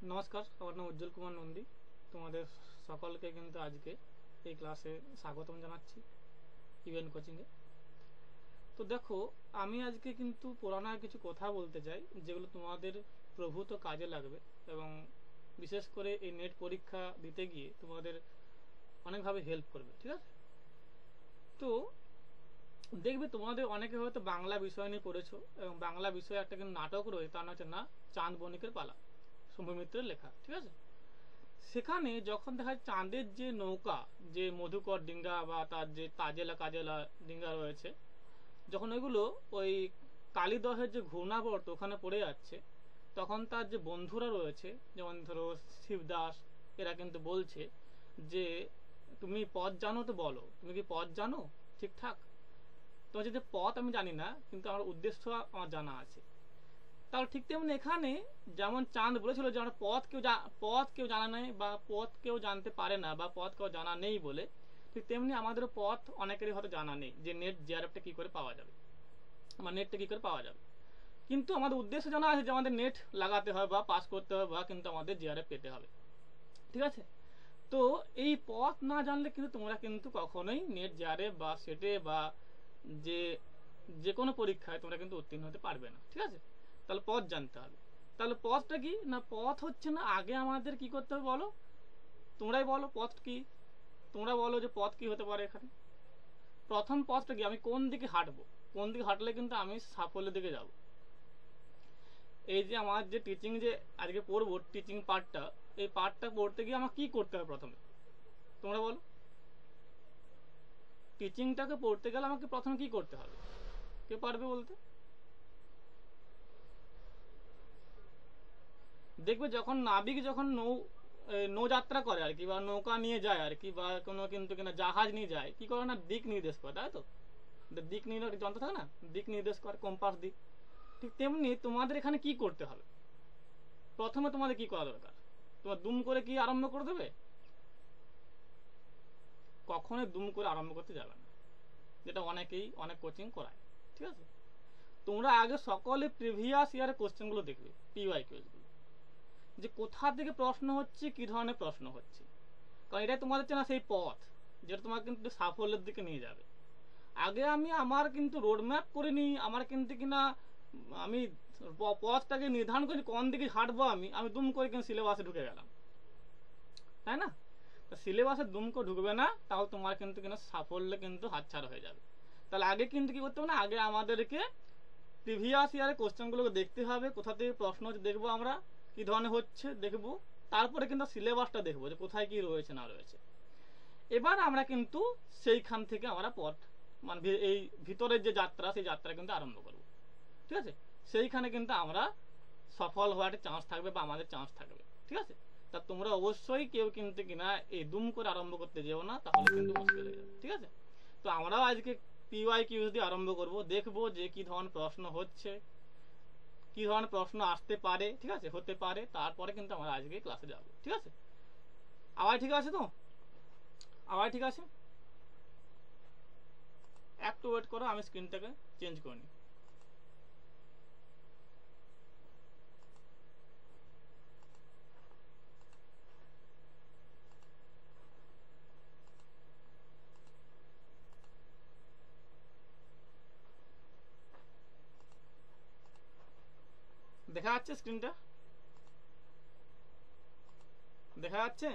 নমস্কার, আমার নাম উজ্জ্বল কুমার নন্দী। তোমাদের সকলকে কিন্তু আজকে এই ক্লাসে স্বাগতম জানাচ্ছি ইভেন্ট কোচিংয়ে। তো দেখো, আমি আজকে কিন্তু পুরানো কিছু কথা বলতে চাই যেগুলো তোমাদের প্রভূত কাজে লাগবে এবং বিশেষ করে এই নেট পরীক্ষা দিতে গিয়ে তোমাদের অনেকভাবে হেল্প করবে। ঠিক আছে, তো দেখবে তোমাদের অনেকে হয়তো বাংলা বিষয় নিয়ে পড়েছো এবং বাংলা বিষয়ে একটা কিন্তু নাটক রয়েছে, তার নাম হচ্ছে না চাঁদ বণিকের পালা, শম্ভু মিত্রের লেখা। ঠিক আছে, সেখানে যখন দেখা যায় চাঁদের যে নৌকা, যে মধুকর ডিঙ্গা বা তার যে তাজেলা কাজেলা ডিঙ্গা রয়েছে, যখন ওইগুলো ওই কালীদহের যে ঘূর্ণাবর্ত ওখানে পড়ে যাচ্ছে, তখন তার যে বন্ধুরা রয়েছে, যেমন ধরো শিবদাস, এরা কিন্তু বলছে যে তুমি পথ জানো তো বলো, তুমি কি পথ জানো ঠিকঠাক। তোমার যদি পথ আমি জানি না, কিন্তু আমার উদ্দেশ্য আমার জানা আছে। তাহলে ঠিক তেমনি এখানে যেমন চাঁদ বলেছিল যে আমরা পথ কেউ জানা নেই বা পথ কেউ জানতে পারে না বা পথ কেউ জানা নেই বলে, ঠিক তেমনি আমাদের পথ অনেকেরই হয়তো জানা নেই যে নেট জিআরএফটা কী করে পাওয়া যাবে বা নেটটা কী করে পাওয়া যাবে। কিন্তু আমাদের উদ্দেশ্য জানা আছে যে আমাদের নেট লাগাতে হবে বা পাস করতে হবে বা কিন্তু আমাদের জিআরএফ পেতে হবে। ঠিক আছে, তো এই পথ না জানলে কিন্তু তোমরা কিন্তু কখনোই নেট জিআরএফ বা সেটে বা যে যে কোনো পরীক্ষায় তোমরা কিন্তু উত্তীর্ণ হতে পারবে না। ঠিক আছে, তাহলে পথ জানতে হবে। তাহলে পথটা কি না, পথ হচ্ছে না আগে আমাদের কি করতে হবে বলো, তোমরাই বলো পথ কি, তোমরা বলো যে পথ কি হতে পারে এখানে। প্রথম পথটা কি, আমি কোন দিকে হাঁটবো, কোন দিকে হাঁটলে কিন্তু আমি সাফল্যের দিকে যাব। এই যে আমার যে টিচিং যে আজকে পড়বো টিচিং পার্টটা, এই পার্টটা পড়তে গিয়ে আমার কি করতে হবে প্রথমে, তোমরা বলো। টিচিংটাকে পড়তে গেলে আমাকে প্রথমে কি করতে হবে, কে পারবে বলতে। দেখবে যখন নাবিক যখন নৌযাত্রা করে আর কি, বা নৌকা নিয়ে যায় আর কি, বা কোনো কিন্তু কিনা জাহাজ নিয়ে যায়, কি করে না দিক নির্দেশ করে, তাই তো। দিক নির্দেশ যন্ত্র থাকে না, দিক নির্দেশ করে কম্পাস দিক। ঠিক তেমনি তোমাদের এখানে কি করতে হবে, প্রথমে তোমাদের কি করা দরকার। তোমার দুম করে কি আরম্ভ করে দেবে, কখনোই দুম করে আরম্ভ করতে যাবে না, যেটা অনেকেই অনেক কোচিং করায়। ঠিক আছে, তোমরা আগে সকলে প্রিভিয়াস ইয়ারের কোশ্চেনগুলো দেখবে, পিওয়াই কিউজগুলো, যে কোথা থেকে প্রশ্ন হচ্ছে, কি ধরনের প্রশ্ন হচ্ছে। কারণ এটাই তোমাদের চেনা সেই পথ যেটা তোমাকে কিন্তু সাফল্যের দিকে নিয়ে যাবে। আগে আমি আমার কিন্তু রোডম্যাপ করে নিই, আমার কিন্তু কিনা আমি পথটাকে নির্ধারণ করি কোন দিকে হাঁটবো, আমি দুম করে কিন্তু সিলেবাসে ঢুকে গেলাম, তাই না। সিলেবাসে দুম করে ঢুকবে না, তাহলে তোমার কিন্তু কিনা সাফল্য কিন্তু হাতছাড়া হয়ে যাবে। তাহলে আগে কিন্তু কি করতে হবে না, আগে আমাদেরকে প্রিভিয়াস ইয়ারের কোশ্চেনগুলোকে দেখতে হবে, কোথা থেকে প্রশ্ন দেখবো আমরা, কি ধরনের হচ্ছে দেখবো, তারপরে কিন্তু সিলেবাসটা দেখবো যে কোথায় কি রয়েছে না রয়েছে। এবার আমরা কিন্তু সেইখান থেকে আমরা পথ মানে এই ভিতরের যে যাত্রা, সেই যাত্রা কিন্তু আরম্ভ করব। ঠিক আছে, সেইখানে কিন্তু আমরা সফল হওয়ার একটা চান্স থাকবে বা আমাদের চান্স থাকবে। ঠিক আছে, তা তোমরা অবশ্যই কেউ কিন্তু কিনা এই দুম করে আরম্ভ করতে যেও না, তাহলে কিন্তু মুশকিল হয়ে যাবে। ঠিক আছে, তো আমরাও আজকে পিওয়াই কিউজ দিয়ে আরম্ভ করব, দেখবো যে কি ধরনের প্রশ্ন হচ্ছে, কি ধরনের প্রশ্ন আসতে পারে, ঠিক আছে, হতে পারে, তারপরে কিন্তু আমরা আজকে ক্লাসে যাব। ঠিক আছে, আবার ঠিক আছে তো, আবার ঠিক আছে, একটু ওয়েট করো, আমি স্ক্রিনটাকে চেঞ্জ করে নিই। দেখা যাচ্ছে স্ক্রিনটা, দেখা যাচ্ছে।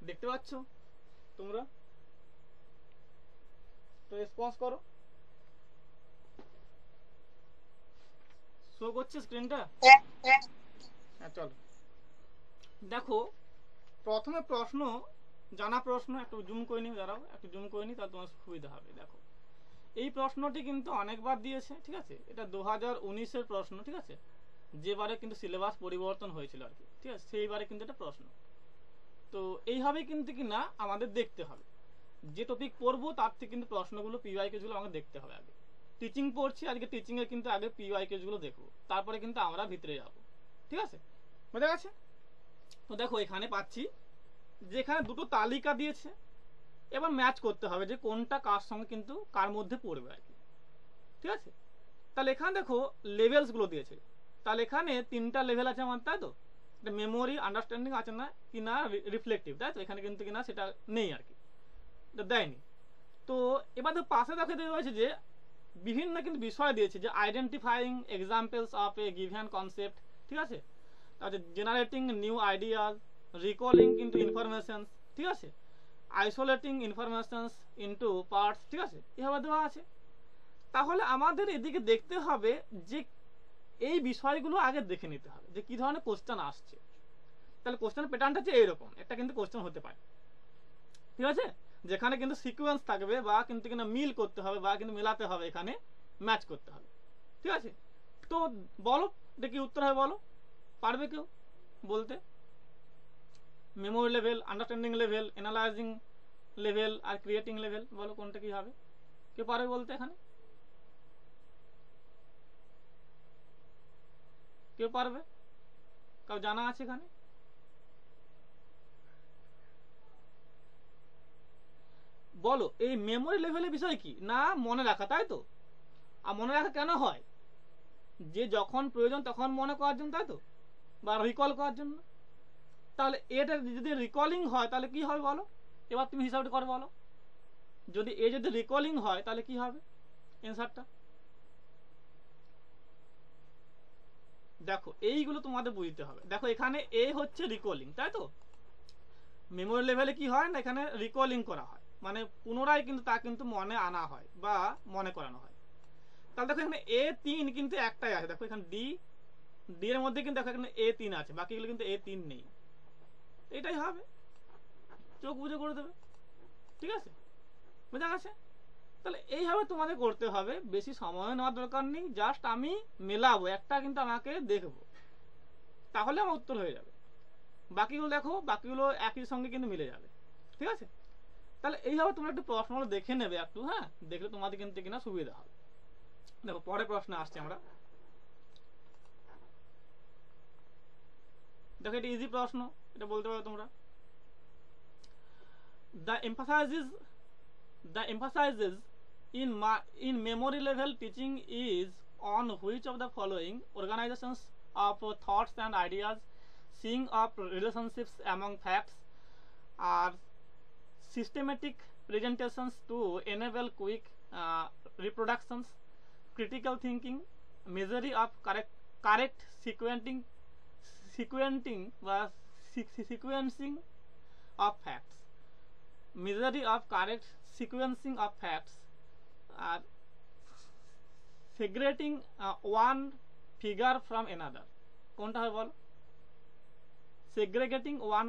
দেখতে পাচ্ছ তোমরা, তো রেসপন্স করো। শো করছে স্ক্রিনটা? হ্যাঁ চলো, দেখো প্রথমে প্রশ্ন, জানা প্রশ্ন, একটু জুম করে নিই, দাঁড়াও একটু জুম করে নিই, তাহলে তোমার সুবিধা হবে। দেখো এই প্রশ্নটি কিন্তু অনেকবার দিয়েছে, ঠিক আছে, এটা 2019-এর প্রশ্ন। ঠিক আছে, যেবারে কিন্তু সিলেবাস পরিবর্তন হয়েছিল আর কি, ঠিক আছে, সেইবারে কিন্তু এটা প্রশ্ন। তো এইভাবে কিন্তু কি না আমাদের দেখতে হবে, যে টপিক পড়বো তার থেকে কিন্তু প্রশ্নগুলো পিওয়াইকিউগুলো আমাকে দেখতে হবে। আগে টিচিং পড়ছি, আজকে টিচিং এর কিন্তু আগে পিওয়াইকিউগুলো দেখবো, তারপরে কিন্তু আমরা ভিতরে যাব। ঠিক আছে, বোঝা গেছে। তো দেখো এখানে পাচ্ছি যেখানে দুটো তালিকা দিয়েছে, এবার ম্যাচ করতে হবে যে কোনটা কার সঙ্গে কিন্তু কার মধ্যে পড়বে আর কি, ঠিক আছে। তাহলে এখানে দেখো লেভেলসগুলো দিয়েছে, তাহলে এখানে 3টা লেভেল আছে আমার, তাই তো। মেমোরি, আন্ডারস্ট্যান্ডিং আছে না কি না রিফ্লেক্টিভ, তাই তো। এখানে কিন্তু কিনা সেটা নেই আর কি, এটা দেয়নি। তো এবার পাশে দেখে দেওয়া হয়েছে যে বিভিন্ন কিন্তু বিষয় দিয়েছে, যে identifying examples of a given concept, ঠিক আছে। তারপরে generating new ideas, recalling into informations, ঠিক আছে, আইসোলেটিং ইনফরমেশনস ইনটু পার্টস, ঠিক আছে, এভাবে দেওয়া আছে। তাহলে আমাদের এদিকে দেখতে হবে যে এই বিষয়গুলো আগে দেখে নিতে হবে যে কি ধরনের কোশ্চেন আসছে। তাহলে কোশ্চেন প্যাটার্নটা হচ্ছে এইরকম একটা কিন্তু কোশ্চেন হতে পারে, ঠিক আছে, যেখানে কিন্তু সিকোয়েন্স থাকবে বা কিন্তু কিনা মিল করতে হবে বা কিন্তু মেলাতে হবে, এখানে ম্যাচ করতে হবে, ঠিক আছে। তো বলো এটা কি উত্তর হবে, বলো, পারবে কেউ বলতে? Memory level, understanding level, analysing level আর ক্রিয়েটিং লেভেল, বলো কোনটা কি হবে? কেউ পারবে বলতে? এখানে কেউ পারবে? কাউ জানা আছে এখানে? বলো এই মেমোরি লেভেলের বিষয় কি না মনে রাখা, তাই তো। আর মনে রাখা কেন হয়? যে যখন প্রয়োজন তখন মনে করার জন্য, তাই তো, বা রিকল করার জন্য। তাহলে এটা যদি রিকলিং হয় তাহলে কি হবে বলো, এবার তুমি হিসাবটা করে বলো। যদি যদি রিকলিং হয় তাহলে কি হবে অ্যান্সারটা? দেখো এইগুলো তোমাদের বুঝতে হবে। দেখো এখানে এ হচ্ছে রিকলিং, তাই তো। মেমোরি লেভেলে কি হয় না, এখানে রিকলিং করা হয়, মানে পুনরায় কিন্তু তা কিন্তু মনে আনা হয় বা মনে করানো হয়। তাহলে দেখো এখানে A3 কিন্তু একটাই আছে, দেখো এখানে ডি এর মধ্যে কিন্তু দেখো এখানে A3 আছে, বাকিগুলো কিন্তু A3 নেই। এটাই হবে, চোখ বুঝে করে দেবে, ঠিক আছে, বোঝা গেছে। তাহলে এইভাবে তোমাদের করতে হবে, বেশি সময় নেওয়ার দরকার নেই, জাস্ট আমি মেলাবো একটা কিন্তু আমাকে দেখবো, তাহলে আমার উত্তর হয়ে যাবে। বাকিগুলো দেখো, বাকিগুলো একই সঙ্গে কিন্তু মিলে যাবে, ঠিক আছে। তাহলে এইভাবে তোমরা একটু প্রশ্নগুলো দেখে নেবে একটু, হ্যাঁ, দেখলে তোমাদের কিন্তু কিনা সুবিধা হবে। দেখো পরের প্রশ্ন আসছে আমরা, দেখো এটা ইজি প্রশ্ন, এটা বলতে পারো তোমরা। The emphasis in memory level teaching is on which of the following organizations of thoughts and ideas, seeing of relationships among facts, are systematic presentations to enable quick reproductions, critical thinking, measure of correct sequencing of facts, measure of correct sequencing of facts, are segregating one figure from another, কোনটা হয় বল? segregating one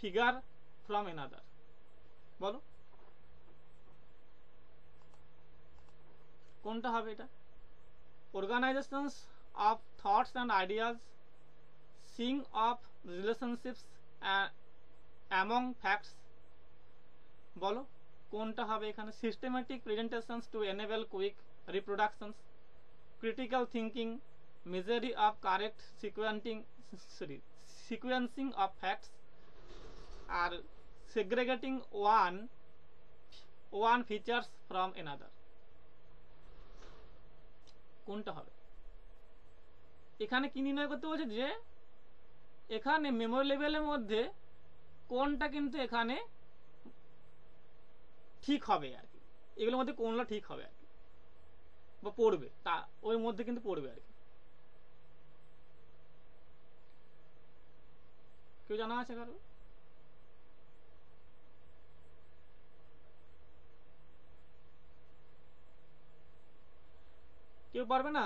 figure from another, বলো কোনটা হবে এটা? organizations of thoughts and ideas, seeing of relationships among facts, বলো কোনটা হবে এখানে? systematic presentations to enable quick reproductions, critical thinking, measure of correct sequencing of facts, R segregating one features from another, কোনটা হবে? এখানে কি নির্ণয় করতে বলছে যে এখানে মেমোরি লেভেলের মধ্যে কোনটা কিন্তু এখানে ঠিক হবে আর কি, এগুলোর মধ্যে কোনটা ঠিক হবে আর কি, বা পড়বে, তা ওই মধ্যে কিন্তু পড়বে আর কি। কেউ জানা আছে কারো? কেউ পারবে না?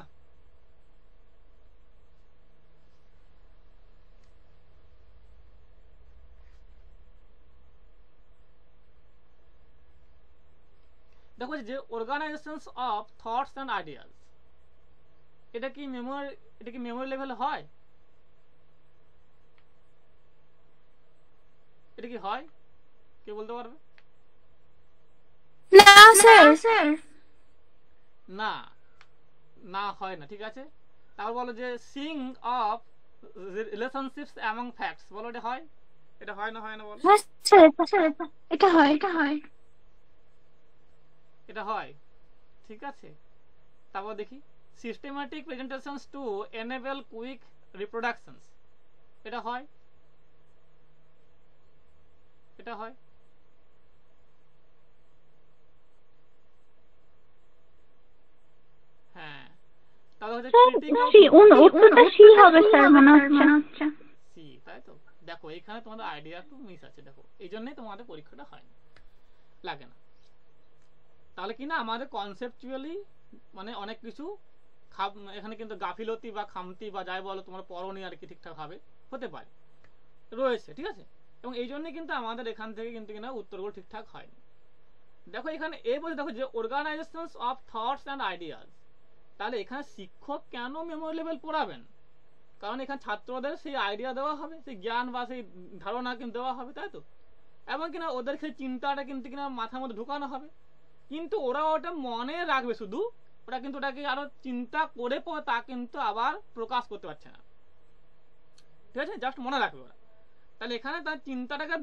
দেখো যে organisations of thoughts and ideas, এটা কি মেমোরি লেভেলে হয়? এটা কি হয় কেউ বলতে পারবে? না স্যার, না, না হয় না, ঠিক আছে। তারপর বলো যে Singh of relationships among facts, বলো এটা হয়? এটা হয় না, হয় না বলো? স্যার এটা হয়। এটা হয়, ঠিক আছে। তারপর দেখি systematic presentations two enable quick reproductions, এটা হয়, এটা হয়। হ্যাঁ, তাহলে হচ্ছে ক্রিটিক্যাল উত্তরটা সি হবে স্যার মনে হচ্ছে। সি, তাই তো। দেখো এখানে তোমাদের আইডিয়া একটু মিস আছে, দেখো এই জন্যই তোমাদের পরীক্ষাটা হয় না, লাগে না। তাহলে কি না আমাদের কনসেপচুয়ালি মানে অনেক কিছু এখানে কিন্তু গাফিলতি বা খামতি বা যাই বলো তোমার পড়নি আর কি ঠিকঠাক ভাবে হতে পারে রয়েছে, ঠিক আছে। এবং এই জন্যই কিন্তু আমাদের এখান থেকে কিন্তু কিনা উত্তরগুলো ঠিকঠাক হয়নি। দেখো এখানে এই বলছে, দেখো যে organisations of thoughts and ideas, তাহলে এখানে শিক্ষক কেন মেমোরি লেভেল পড়াবেন? কারণ এখানে ছাত্রদের সেই আইডিয়া দেওয়া হবে, সেই জ্ঞান বা সেই ধারণা কিন্তু দেওয়া হবে, তাই তো। এবং কিনা ওদের সেই চিন্তাটা কিন্তু কিনা মাথার মধ্যে ঢুকানো হবে, কিন্তু ওরা ওটা মনে রাখবে শুধু, ওরা কিন্তু ওটাকে আরো চিন্তা করে পর তা কিন্তু আবার প্রকাশ করতে পারছে না, ঠিক আছে, জাস্ট মনে রাখবে ওরা। তাহলে এখানে তার চিন্তাটাকে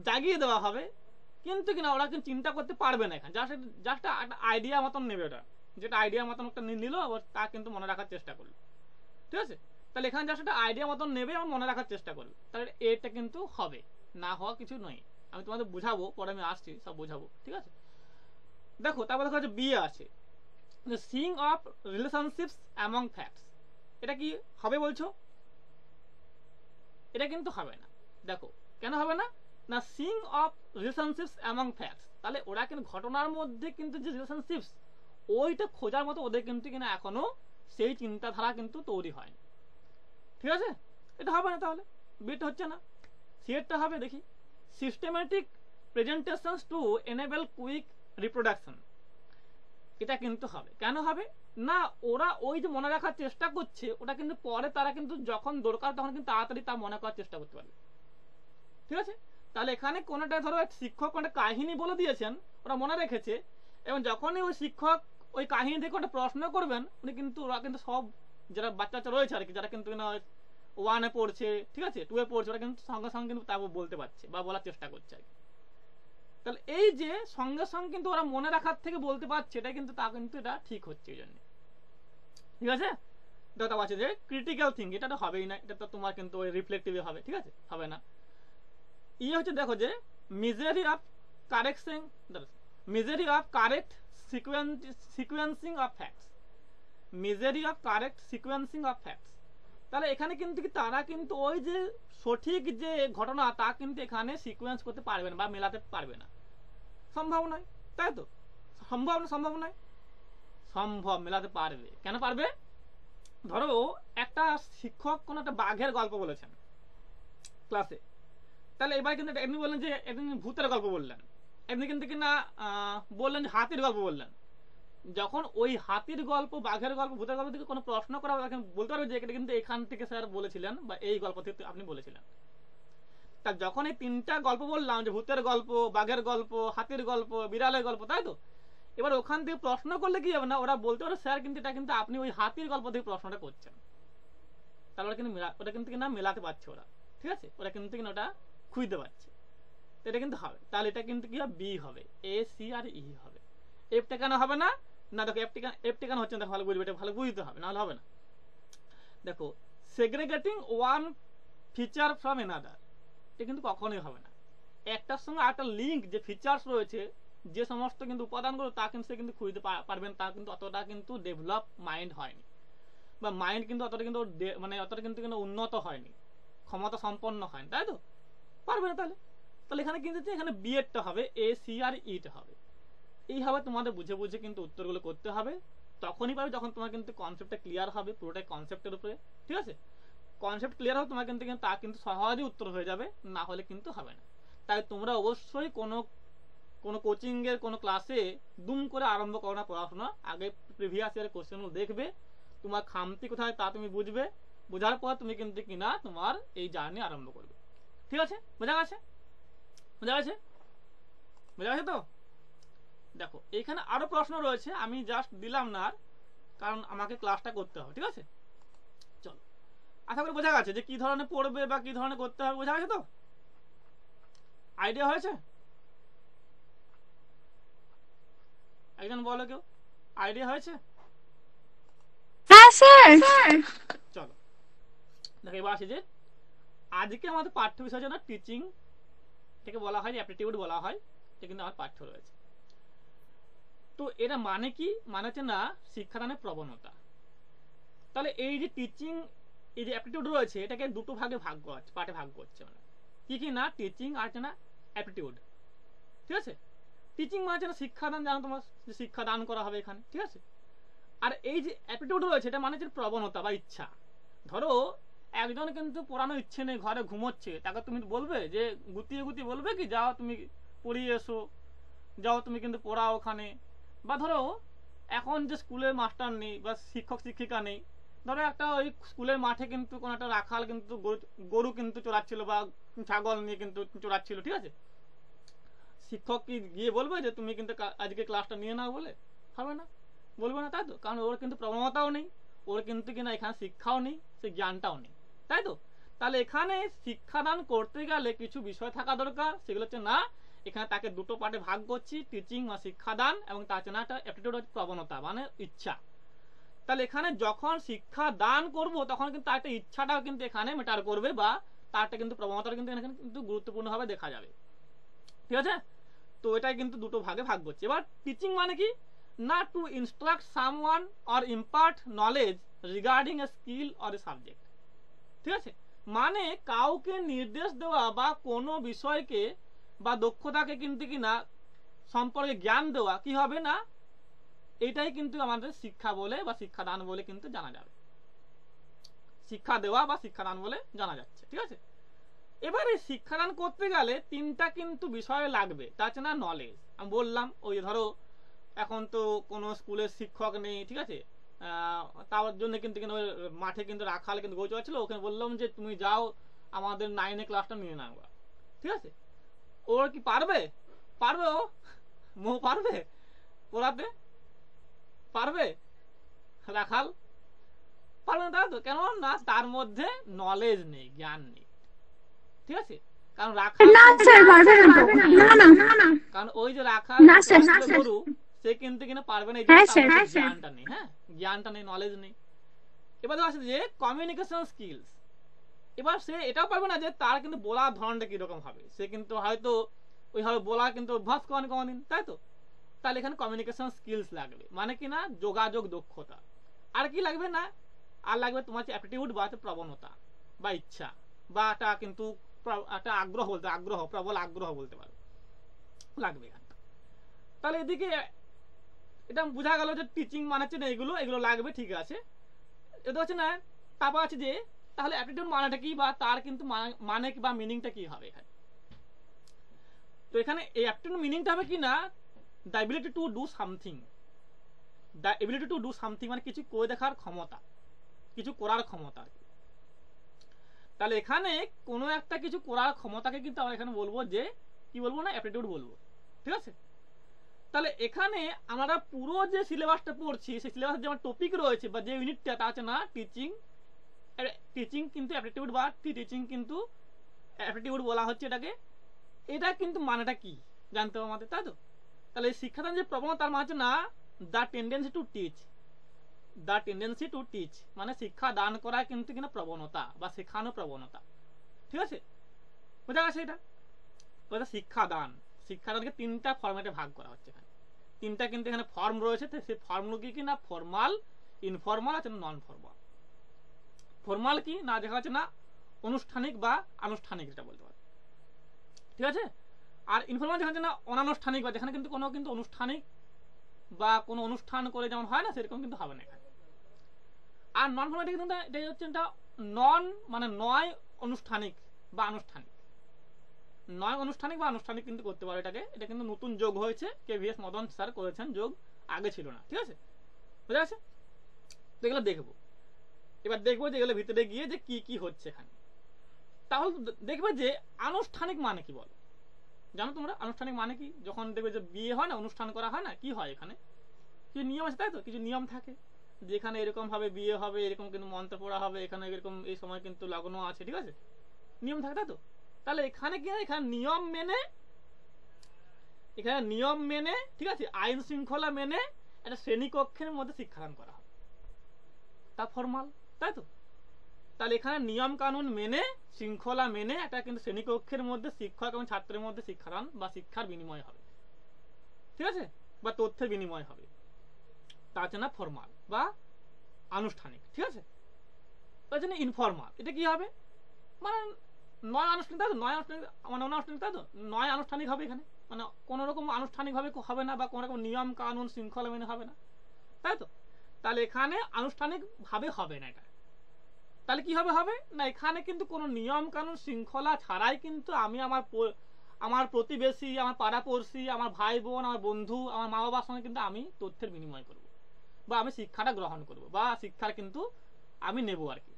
জাগিয়ে দেওয়া হবে, কিন্তু কিনা ওরা কিন্তু চিন্তা করতে পারবে না, এখানে জাস্ট একটা আইডিয়া মতন নেবে ওটা, যেটা আইডিয়া মতন একটা নিল আবার তা কিন্তু মনে রাখার চেষ্টা করলো, ঠিক আছে। তাহলে এখানে জাস্ট একটা আইডিয়া মতন নেবে এবং মনে রাখার চেষ্টা করবে, তাহলে এটা কিন্তু হবে, না হওয়া কিছু নয়। আমি তোমাদের বুঝাবো, পরে আমি আসছি সব বুঝাবো, ঠিক আছে। দেখো তারপর দেখো বি আছে, seeing of relationships among facts, এটা কি হবে বলছো? এটা কিন্তু হবে না। দেখো কেন হবে না? না seeing of relationships among facts, তাহলে ওরা কিন্তু ঘটনার মধ্যে কিন্তু যে রিলেশনশিপস ওইটা খোঁজার মতো ওদের কিন্তু কিনা এখনো সেই চিন্তাধারা কিন্তু তৈরি হয়নি, ঠিক আছে। এটা হবে না, তাহলে বিটা হচ্ছে না। সিএরটা হবে, দেখি systematic presentations two enable quick reproduction, এটা কিন্তু হবে। কেন হবে না? ওরা ওই যে মনে রাখার চেষ্টা করছে ওটা কিন্তু পরে তারা কিন্তু যখন দরকার তখন কিন্তু তাড়াতাড়ি তা মনে করার চেষ্টা করতে পারবে, ঠিক আছে। তাহলে এখানে কোনটা ধরো শিক্ষক কোনটা কাহিনী বলে দিয়েছেন, ওরা মনে রেখেছে, এবং যখনই ওই শিক্ষক ওই কাহিনী থেকে ওটা প্রশ্ন করবেন উনি কিন্তু ওরা কিন্তু সব যারা বাচ্চা রয়েছে আর কি, যারা কিন্তু ওয়ানে পড়ছে, ঠিক আছে, 2 এ পড়ছে, ওরা কিন্তু সঙ্গে সঙ্গে কিন্তু তা বলতে পারছে বা বলার চেষ্টা করছে আর কি। তাহলে এই যে সঙ্গে সঙ্গে কিন্তু ওরা মনে রাখার থেকে বলতে পারছে, এটা কিন্তু তা কিন্তু এটা ঠিক হচ্ছে এই জন্য, ঠিক আছে। এটা আছে যে ক্রিটিক্যাল থিঙ্ক, এটা তো হবেই না, এটা তো তোমার কিন্তু ওই রিফ্লেক্টিভ হবে, ঠিক আছে, হবে না। হচ্ছে দেখো যে misery of correction, misery of correct sequencing of facts, misery of correct sequencing of facts, তাহলে এখানে কিন্তু তারা কিন্তু ওই যে সঠিক যে ঘটনা তা কিন্তু এখানে সিকুয়েন্স করতে পারবে না বা মেলাতে পারবে না, সম্ভব নয়, তাই তো। সম্ভব নয়, সম্ভব, মেলাতে পারবে। কেন পারবে? ধরো একটা শিক্ষক কোন একটা বাঘের গল্প বলেছেন ক্লাসে, তাহলে এবার কিন্তু এমনি বললেন যে একদিন ভূতের গল্প বললেন, এমনি কিন্তু কিনা বললেন যে হাতির গল্প বললেন। যখন ওই হাতির গল্প, বাঘের গল্প, ভূতের গল্প থেকে কোনো প্রশ্ন করা বলতে পারবে যে এটা কিন্তু এখান থেকে স্যার বলেছিলেন বা এই গল্প থেকে আপনি বলেছিলেন। তা যখন এই 3টা গল্প বললাম, যে ভূতের গল্প, বাঘের গল্প, হাতির গল্প, বিড়ালের গল্প, তাই তো, এবার ওখান থেকে প্রশ্ন করলে কি হবে না, ওরা বলতে পারে স্যার কিন্তু এটা কিন্তু আপনি ওই হাতির গল্প থেকে প্রশ্নটা করছেন, তাহলে ওরা কিন্তু ওটা কিন্তু কিনা মেলাতে পারছে ওরা, ঠিক আছে, ওরা কিন্তু কিনা ওটা খুঁজতে পারছে, এটা কিন্তু হবে। তাহলে এটা কিন্তু কি হবে? বি হবে, এ সি আর ই হবে। এফটা কেন হবে না? না দেখো এফটি কেন হচ্ছে না, ভালো বুঝবে, এটা ভালো বুঝতে হবে, নাহলে হবে না। দেখো সেগ্রেগেটিং ওয়ান ফিচার ফ্রম এনাদার, এটা কিন্তু কখনোই হবে না। একটার সঙ্গে আরেকটা লিঙ্ক যে ফিচার্স রয়েছে, যে সমস্ত কিন্তু উপাদানগুলো তা কিন্তু সে কিন্তু খুঁজতে পারবেন, তা কিন্তু অতটা কিন্তু ডেভেলপ মাইন্ড হয়নি, বা মাইন্ড কিন্তু অতটা কিন্তু মানে অতটা কিন্তু উন্নত হয়নি, ক্ষমতা সম্পন্ন হয়নি, তাই তো, পারবে না। তাহলে এখানে কিন্তু এখানে বি এরটা হবে, এ সি আর ইটা হবে। এইভাবে তোমাদের বুঝে বুঝে কিন্তু উত্তরগুলো করতে হবে, তখনই পাবে যখন তোমার কিন্তু কনসেপ্টটা ক্লিয়ার হবে, পুরোটাই কনসেপ্টের উপরে, ঠিক আছে। কনসেপ্ট ক্লিয়ার হবে তোমার কিন্তু তা কিন্তু সহজেই উত্তর হয়ে যাবে, না হলে কিন্তু হবে না। তাই তোমরা অবশ্যই কোনো কোচিং এর কোনো ক্লাসে দুম করে আরম্ভ করো না পড়াশোনা, আগে প্রিভিয়াস ইয়ারের কোশ্চেনগুলো দেখবে, তোমার খামতি কোথায় তা তুমি বুঝবে, বোঝার পর তুমি কিন্তু কিনা তোমার এই জার্নি আরম্ভ করবে, ঠিক আছে। বোঝা গেছে তো? দেখো এখানে আরো প্রশ্ন রয়েছে, আমি জাস্ট দিলাম না, কারণ আমাকে ক্লাসটা করতে হবে, ঠিক আছে। চলো, আশা করি বোঝা গেছে যে কি ধরনের পড়বে বা কি ধরনের করতে হবে, বোঝা গেছে তো? আইডিয়া হয়েছে? একজন বলো কেউ, আইডিয়া হয়েছে? হ্যাঁ স্যার। চলো দেখো, এবার আসি যে আজকে আমাদের পাঠ্য বিষয় যেন টিচিং থেকে বলা হয়, অ্যাপটিটিউড বলা হয়, এটা কিন্তু আমার পাঠ্য রয়েছে। তো এটা মানে কি? মানে হচ্ছে না শিক্ষাদানের প্রবণতা। তাহলে এই যে টিচিং, এই যে অ্যাপটিটিউড রয়েছে, এটাকে দুটো ভাগে ভাগ করা হচ্ছে, পার্টে ভাগ করছে। মানে কি কি না, টিচিং আর হচ্ছে না অ্যাপটিটিউড। ঠিক আছে, টিচিং মানে হচ্ছে না শিক্ষাদান, জানো তোমার যে শিক্ষাদান করা হবে এখানে, ঠিক আছে। আর এই যে অ্যাপটিটিউড রয়েছে, এটা মানে হচ্ছে প্রবণতা বা ইচ্ছা। ধরো একজন কিন্তু পড়ানোর ইচ্ছে নেই, ঘরে ঘুমোচ্ছে, তাকে তুমি বলবে যে গুতিয়ে গুতিয়ে বলবে কি যাও তুমি পড়িয়ে এসো, যাও তুমি কিন্তু পড়াও ওখানে। বা ধরো এখন যে স্কুলের মাস্টার নেই বা শিক্ষক শিক্ষিকা নেই, ধরো একটা ওই স্কুলের মাঠে কিন্তু কোনো একটা রাখাল কিন্তু গরু কিন্তু চড়াচ্ছিল বা ছাগল নিয়ে কিন্তু চড়াচ্ছিল, ঠিক আছে। শিক্ষক কি গিয়ে বলবে যে তুমি কিন্তু আজকে ক্লাসটা নিয়ে নাও বলে? হবে না, বলবে না, তাই তো। কারণ ওর কিন্তু প্রবণতাও নেই, ওর কিন্তু কিনা এখানে শিক্ষাও নেই, সে জ্ঞানটাও নেই, তাই তো। তাহলে এখানে শিক্ষাদান করতে গেলে কিছু বিষয় থাকা দরকার, সেগুলো হচ্ছে না এখানে তাকে দুটো পার্টে ভাগ করছি, টিচিং বা শিক্ষাদান, এবং তার হচ্ছে না একটা অ্যাপটিটিউড প্রবণতা মানে ইচ্ছা। তাহলে এখানে যখন শিক্ষা দান করব তখন কিন্তু তার একটা ইচ্ছাটাও কিন্তু এখানে মেটার করবে, বা তারটা কিন্তু প্রবণতাটা কিন্তু এখানে কিন্তু গুরুত্বপূর্ণভাবে দেখা যাবে, ঠিক আছে। তো এটাই কিন্তু দুটো ভাগে ভাগ করছে। এবার টিচিং মানে কি না, two instruct someone or impart knowledge regarding A skill or a subject, ঠিক আছে। মানে কাউকে নির্দেশ দেওয়া বা কোনো বিষয়কে বা দক্ষতাকে কিন্তু কি না সম্পর্কে জ্ঞান দেওয়া কি হবে না, এটাই কিন্তু আমাদের শিক্ষা বলে বা শিক্ষাদান বলে কিন্তু জানা যাবে। শিক্ষা দেওয়া বা শিক্ষাদান বলে জানা যাচ্ছে, ঠিক আছে। এবারে শিক্ষাদান করতে গেলে তিনটা কিন্তু বিষয় লাগবে, তা হচ্ছে না নলেজ। আমি বললাম ওই ধরো এখন তো কোনো স্কুলের শিক্ষক নেই, ঠিক আছে, তার জন্য কিন্তু মাঠে কিন্তু রাখাল কিন্তু গরু চড়াচ্ছিল, ওখানে বললাম যে তুমি যাও আমাদের 9 ক্লাসটা নিয়ে নাও, ঠিক আছে। ওর কি পারবে? পারবে? ও পারবে পড়াতে? পারবে? রাখাল পারবে না, তাই তো। কেন না? তার মধ্যে নলেজ নেই, জ্ঞান নেই, ঠিক আছে। কারণ রাখাল না স্যার, পারবে না তো। না না। কারণ ওই যে রাখাল না স্যার। গরু, সে কিন্তু কিনা পারবে না, এই হ্যাঁ জন্য স্যার। তার মধ্যে জ্ঞানটা নেই। হ্যাঁ, জ্ঞানটা নেই, নলেজ নেই। এবার আছে যে কমিউনিকেশন স্কিলস। এবার সে এটাও পারবে না যে তার কিন্তু বলার ধরনটা কিরকম হবে, সে কিন্তু হয়তো ওইভাবে বলা কিন্তু অভ্যাস করেন কোনদিন, তাই তো। তাহলে এখানে কমিউনিকেশন স্কিলস লাগবে, মানে কি না যোগাযোগ দক্ষতা। আর কি লাগবে না, আর লাগবে তোমার অ্যাপটিটিউড বা প্রবণতা বা ইচ্ছা, বা একটা কিন্তু একটা আগ্রহ বলতে, প্রবল আগ্রহ বলতে পারো, লাগবে এখানে। তাহলে এদিকে এটা বোঝা গেল যে টিচিং মানে হচ্ছে না এগুলো লাগবে, ঠিক আছে। এটা হচ্ছে না, তারপর আছে যে তাহলে অ্যাপটিটিউড মানেটা কি, বা তার কিন্তু মানে বা মিনিংটা কি হবে এখানে। তো এখানে এই অ্যাপটিটিউড মিনিংটা হবে কি না, the ability to do something. The ability to do something মানে কিছু করে দেখার ক্ষমতা, কিছু করার ক্ষমতা। তাহলে এখানে কোনো একটা কিছু করার ক্ষমতাকে কিন্তু আমরা এখানে বলবো যে কি বলবো না, অ্যাপটিটিউড বলবো, ঠিক আছে। তাহলে এখানে আমরা পুরো যে সিলেবাসটা পড়ছি, সেই সিলেবাসের যে আমার টপিক রয়েছে বা যে ইউনিটটা, তা আছে না টিচিং। টিচিং কিন্তু অ্যাপটিটিউড বা টিচিং কিন্তু অ্যাপটিটিউড বলা হচ্ছে এটাকে। এটা কিন্তু মানেটা কি জানতে হবে আমাদের, তাই তো। তাহলে শিক্ষাদান যে প্রবণতা, তার মানে হচ্ছে না the tendency to teach. The tendency to teach মানে শিক্ষা দান করা কিন্তু কিনা প্রবণতা বা শেখানো প্রবণতা, ঠিক আছে। বোঝা গেছে এটা। শিক্ষাদানকে তিনটা ফরম্যাটে ভাগ করা হচ্ছে এখানে। তিনটা কিন্তু এখানে ফর্ম রয়েছে, সেই ফর্মগুলো কি না ফর্মাল, ইনফর্মাল আছে নন ফর্মাল। ফর্মাল কি না দেখা যাচ্ছে না অনুষ্ঠানিক বা আনুষ্ঠানিক, যেটা বলতে পারে, ঠিক আছে। আর ইনফর্মাল দেখা যাচ্ছে না অনানুষ্ঠানিক, বা যেখানে কিন্তু কোনো কিন্তু অনুষ্ঠানিক বা কোনো অনুষ্ঠান করে যেমন হয় না, সেরকম কিন্তু হবে না এখানে। আর নন ফর্মাল কিন্তু এটা হচ্ছে নন মানে নয় অনুষ্ঠানিক বা আনুষ্ঠানিক, নয় অনুষ্ঠানিক বা আনুষ্ঠানিক কিন্তু করতে পারো এটাকে। এটা কিন্তু নতুন যোগ হয়েছে, কেভিএস মদন স্যার করেছেন যোগ, আগে ছিল না, ঠিক আছে। বুঝা গেছে। তো এগুলো দেখবো, এবার দেখবো যে এগুলো ভিতরে গিয়ে যে কি কি হচ্ছে এখানে। তাহলে দেখবে যে আনুষ্ঠানিক মানে কি বলো, জানো তোমরা আনুষ্ঠানিক মানে কি? যখন দেখবে যে বিয়ে হয় না, অনুষ্ঠান করা হয় না, কি হয় এখানে কিছু নিয়ম আছে, তাই তো। কিছু নিয়ম থাকে যেখানে এরকম ভাবে বিয়ে হবে, এরকম কিন্তু মন্ত্র পড়া হবে, এখানে এরকম এই সময় কিন্তু লগ্ন আছে, ঠিক আছে, নিয়ম থাকে, তাই তো। তাহলে এখানে কি, এখানে নিয়ম মেনে এখানে নিয়ম মেনে, ঠিক আছে, আইন শৃঙ্খলা মেনে একটা শ্রেণীকক্ষের মধ্যে শিক্ষাদান করা হবে, তা ফর্মাল, তাই তো? তাহলে এখানে নিয়ম কানুন মেনে, শৃঙ্খলা মেনে একটা কিন্তু শ্রেণীকক্ষের মধ্যে শিক্ষক এবং ছাত্রের মধ্যে শিক্ষাদান বা শিক্ষার বিনিময় হবে, ঠিক আছে, বা তথ্যের বিনিময় হবে, তা হচ্ছে না ফর্মাল বা আনুষ্ঠানিক, ঠিক আছে। তার জন্য ইনফর্মাল, এটা কি হবে, মানে নয় আনুষ্ঠানিক, তাই তো? নয় আনুষ্ঠানিক মানে অনানুষ্ঠানিক, তাই তো? নয় আনুষ্ঠানিক হবে এখানে, মানে কোনো রকম আনুষ্ঠানিকভাবে হবে না বা কোনো রকম নিয়ম কানুন শৃঙ্খলা মেনে হবে না, তাই তো? তাহলে এখানে আনুষ্ঠানিকভাবে হবে না এটা। তাহলে কি হবে না, এখানে কিন্তু কোনো নিয়ম কানুন শৃঙ্খলা ছাড়াই কিন্তু আমি আমার প্রতিবেশী, আমার পাড়াপড়শি, আমার ভাই বোন, আমার বন্ধু, আমার মা বাবার সঙ্গে কিন্তু আমি তথ্যের বিনিময় করব, বা আমি শিক্ষাটা গ্রহণ করব, বা শিক্ষার কিন্তু আমি নেব আর কি,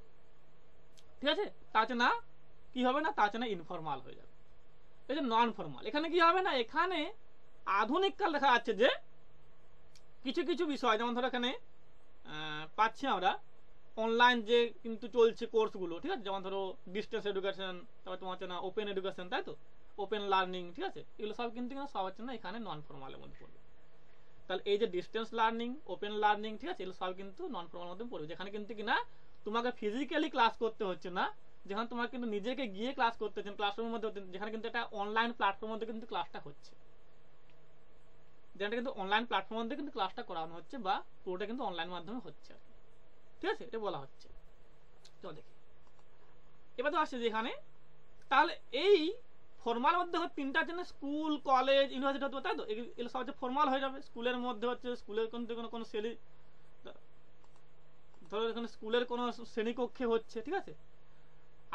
ঠিক আছে। তা হচ্ছে না কি হবে না, তা হচ্ছে না ইনফর্মাল হয়ে যাবে। এই যে নন ফর্মাল, এখানে কি হবে না, এখানে আধুনিক কাল দেখা যাচ্ছে যে কিছু কিছু বিষয়, যেমন ধরো এখানে পাচ্ছি আমরা অনলাইন যে কিন্তু চলছে কোর্সগুলো, ঠিক আছে, যেমন ধরো ডিস্টেন্স এডুকেশন, তারপর তোমার হচ্ছে না ওপেন এডুকেশন, তাই তো, ওপেন লার্নিং, ঠিক আছে, এগুলো সব কিন্তু সব হচ্ছে না এখানে নন ফর্মালের মধ্যে পড়বে। তাহলে এই যে ডিস্টেন্স লার্নিং, ওপেন লার্নিং, ঠিক আছে, এগুলো সব কিন্তু নন ফর্মাল মধ্যে পড়বে, যেখানে কিন্তু কিনা তোমাকে ফিজিক্যালি ক্লাস করতে হচ্ছে না, যেখানে তোমার কিন্তু নিজেকে গিয়ে ক্লাস করতে হচ্ছে ক্লাসরুমের মধ্যে, যেখানে কিন্তু একটা অনলাইন প্ল্যাটফর্মের মধ্যে কিন্তু ক্লাসটা হচ্ছে, যেটা কিন্তু অনলাইন প্ল্যাটফর্মের মধ্যে কিন্তু ক্লাসটা করানো হচ্ছে, বা পুরোটা কিন্তু অনলাইন মাধ্যমে হচ্ছে, ঠিক আছে, এটা বলা হচ্ছে। চলো দেখি এবার তো আসছে যেখানে, তাহলে এই ফর্মাল মধ্যে হচ্ছে তিনটা জন্য স্কুল কলেজ ইউনিভার্সিটি হতে, তাই তো, এগুলো সব হচ্ছে ফর্মাল হয়ে যাবে। স্কুলের মধ্যে হচ্ছে স্কুলের কিন্তু কোনো শ্রেণী, ধরো এখানে স্কুলের কোনো শ্রেণীকক্ষে হচ্ছে, ঠিক আছে।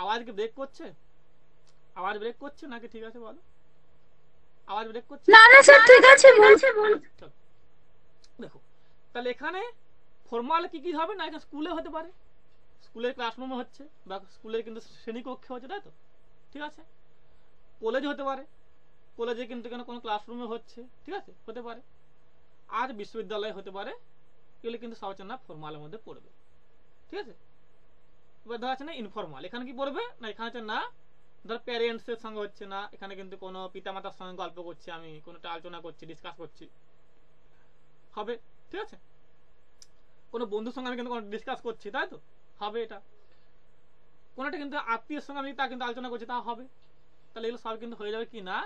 আওয়াজ কি ব্রেক করছে? আওয়াজ ব্রেক করছে নাকি ঠিক আছে বলো? আওয়াজ ব্রেক করছে? না না স্যার, ঠিক আছে, বল। দেখো তাহলে এখানে ফর্মাল কি কি হবে না, এখানে স্কুলে হতে পারে, স্কুলের ক্লাসরুমে হচ্ছে, বা স্কুলের কিন্তু শ্রেণীকক্ষে হচ্ছে, তাই তো, ঠিক আছে। কলেজ হতে পারে, কলেজে কিন্তু এখানে কোনো ক্লাসরুমে হচ্ছে, ঠিক আছে, হতে পারে। আর বিশ্ববিদ্যালয় হতে পারে, এগুলো কিন্তু সব হচ্ছে না ফর্মালের মধ্যে পড়বে, ঠিক আছে। এবার ধর আছে না ইনফর্মাল, এখানে কি পড়বে না, এখানে হচ্ছে না ধর প্যারেন্টসের সঙ্গে হচ্ছে না, এখানে কিন্তু কোনো পিতামাতার সঙ্গে গল্প করছি আমি, কোনোটা আলোচনা করছি, ডিসকাস করছি, হবে, ঠিক আছে। কোনো বন্ধুর সঙ্গে আমি কিন্তু কোনো ডিসকাস করছি, তাই তো, হবে এটা। কোনোটা কিন্তু আত্মীয়ের সঙ্গে আমি তা কিন্তু আলোচনা করছি, তা হবে। তাহলে এগুলো সব কিন্তু হয়ে যাবে কি না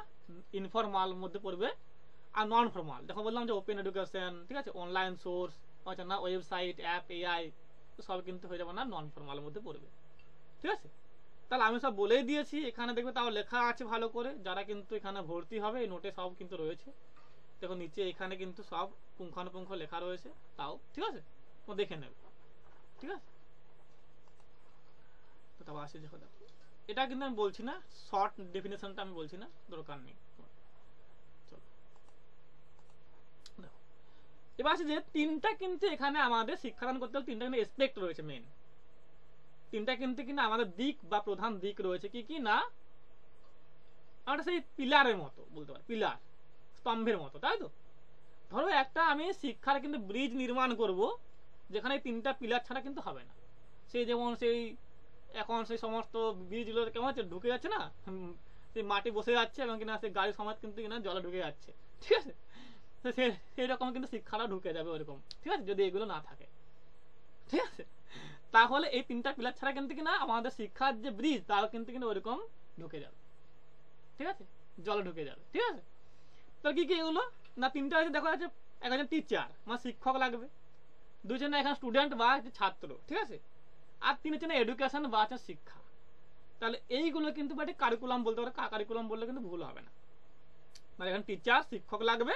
ইনফর্মাল মধ্যে পড়বে। আর নন ফর্মাল দেখো বললাম যে ওপেন এডুকেশন, ঠিক আছে, অনলাইন সোর্স, হচ্ছে না ওয়েবসাইট, অ্যাপ, এআই, সব কিন্তু হয়ে যাবে না নন ফর্মালের মধ্যে পড়বে, ঠিক আছে। তাহলে আমি সব বলেই দিয়েছি, এখানে দেখবে তাও লেখা আছে ভালো করে, যারা কিন্তু এখানে ভর্তি হবে এই নোটে সব কিন্তু রয়েছে, দেখো নিচে এখানে কিন্তু সব পুঙ্খানুপুঙ্খ লেখা রয়েছে, তাও ঠিক আছে, ও দেখে নেবে, ঠিক আছে। তো তাও আসে দেখো, দেখো এটা কিন্তু আমি বলছি না, শর্ট ডেফিনেশনটা আমি বলছি না, দরকার নেই। এবার আছে যে তিনটা কিন্তু এখানে আমাদের শিক্ষাদান করতে হলে তিনটা কিন্তু এসপেক্ট রয়েছে, মেন তিনটা কিন্তু কিনা আমাদের দিক বা প্রধান দিক রয়েছে, কি কি না, আমরা সেই পিলারের মতো বলতে পারি, পিলার স্তম্ভের মতো, তাই তো। ধরো একটা আমি শিক্ষার কিন্তু ব্রিজ নির্মাণ করব, যেখানে তিনটা পিলার ছাড়া কিন্তু হবে না। সেই যেমন সেই এখন সেই সমস্ত ব্রিজগুলো কেমন হচ্ছে, ঢুকে যাচ্ছে না, সেই মাটি বসে যাচ্ছে, এবং কিনা সেই গাড়ি সমাজ কিন্তু কিনা জলে ঢুকে যাচ্ছে, ঠিক আছে। তো সেই রকম কিন্তু শিক্ষাটা ঢুকে যাবে ওরকম, ঠিক আছে, যদি এগুলো না থাকে, ঠিক আছে। তাহলে এই তিনটা পিলার ছাড়া কিন্তু কিনা আমাদের শিক্ষার যে ব্রিজ, তাও কিন্তু কিনা ওরকম ঢুকে যাবে, ঠিক আছে, জলে ঢুকে যাবে, ঠিক আছে। তো কি কি এগুলো না, তিনটা হচ্ছে দেখো আছে, একজন টিচার মানে শিক্ষক লাগবে, দুজন এখানে স্টুডেন্ট বা ছাত্র, ঠিক আছে, আর তিন হচ্ছে না এডুকেশন বা আছে শিক্ষা। তাহলে এইগুলো কিন্তু কারিকুলাম বলতে পারে, কারিকুলাম বললে কিন্তু ভুল হবে না। মানে এখানে টিচার শিক্ষক লাগবে,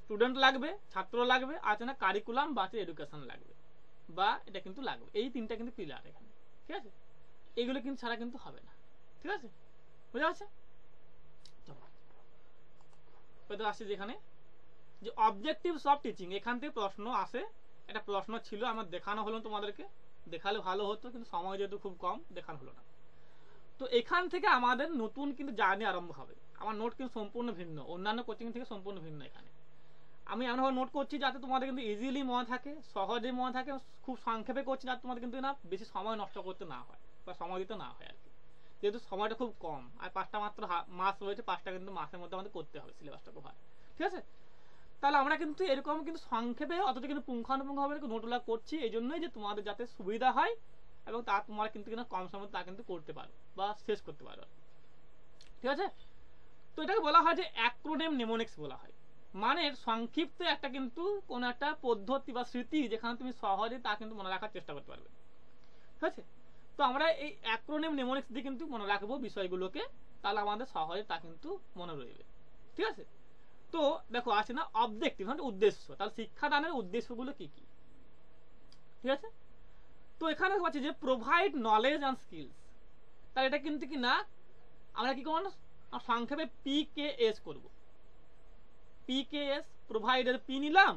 স্টুডেন্ট লাগবে, ছাত্র লাগবে, আছে না কারিকুলাম বা আছে এডুকেশন লাগবে, বা এটা কিন্তু লাগবে, এই তিনটা কিন্তু পিলার এখানে, ঠিক আছে। এইগুলো কিন্তু ছাড়া কিন্তু হবে না, ঠিক আছে, বুঝা যাচ্ছে। আসছে যেখানে যে অবজেক্টিভস অফ টিচিং, এখান থেকে প্রশ্ন আসে, একটা প্রশ্ন ছিল আমার দেখানো হলো তোমাদেরকে, দেখালে ভালো হতো, কিন্তু সময় যেহেতু খুব কম দেখানো হলো না। তো এখান থেকে আমাদের নতুন কিন্তু জার্নি আরম্ভ হবে। আমার নোট কিন্তু সম্পূর্ণ ভিন্ন, অন্যান্য কোচিং থেকে সম্পূর্ণ ভিন্ন। এখানে আমি এমনভাবে নোট করছি যাতে তোমাদের কিন্তু ইজিলি মনে থাকে, সহজে মনে থাকে, খুব সংক্ষেপে করছি যাতে তোমাদের কিন্তু না বেশি সময় নষ্ট করতে না হয় বা সময় দিতে না হয় আর কি। যেহেতু সময়টা খুব কম আর 5টা মাত্র মাস রয়েছে, 5টা কিন্তু মাসের মধ্যে আমাদের করতে হবে সিলেবাসটা কভার। ঠিক আছে, তাহলে আমরা কিন্তু এরকম কিন্তু সংক্ষেপে অতটা কিন্তু পুঙ্খানুপুঙ্খভাবে নোটগুলো করছি এই জন্যই যে তোমাদের যাতে সুবিধা হয় এবং তা তোমরা কিন্তু কিনা কম সময় তা কিন্তু করতে পারো বা শেষ করতে পারো। ঠিক আছে, তো এটাকে বলা হয় যে অ্যাক্রোনিম নেমোনিক্স বলা হয়, মানে সংক্ষিপ্ত একটা কিন্তু কোন একটা পদ্ধতি বা স্মৃতি যেখানে তুমি সহজে তা কিন্তু মনে রাখার চেষ্টা করতে পারবে। ঠিক আছে, তো আমরা এই অ্যাক্রোনিম নেমোনিক্স দিয়ে কিন্তু মনে রাখবো বিষয়গুলোকে, তাহলে আমাদের সহজে তা কিন্তু মনে রইবে। ঠিক আছে, তো দেখো আছে না অবজেক্টিভ মানে উদ্দেশ্য, তাহলে শিক্ষাদানের উদ্দেশ্যগুলো কি কি। ঠিক আছে, তো এখানে হচ্ছে যে প্রোভাইড নলেজ অ্যান্ড স্কিলস, তাহলে এটা কিন্তু কি না আমরা কি করবো না সংক্ষেপে PKS করব। PKS প্রোভাইডের পি নিলাম,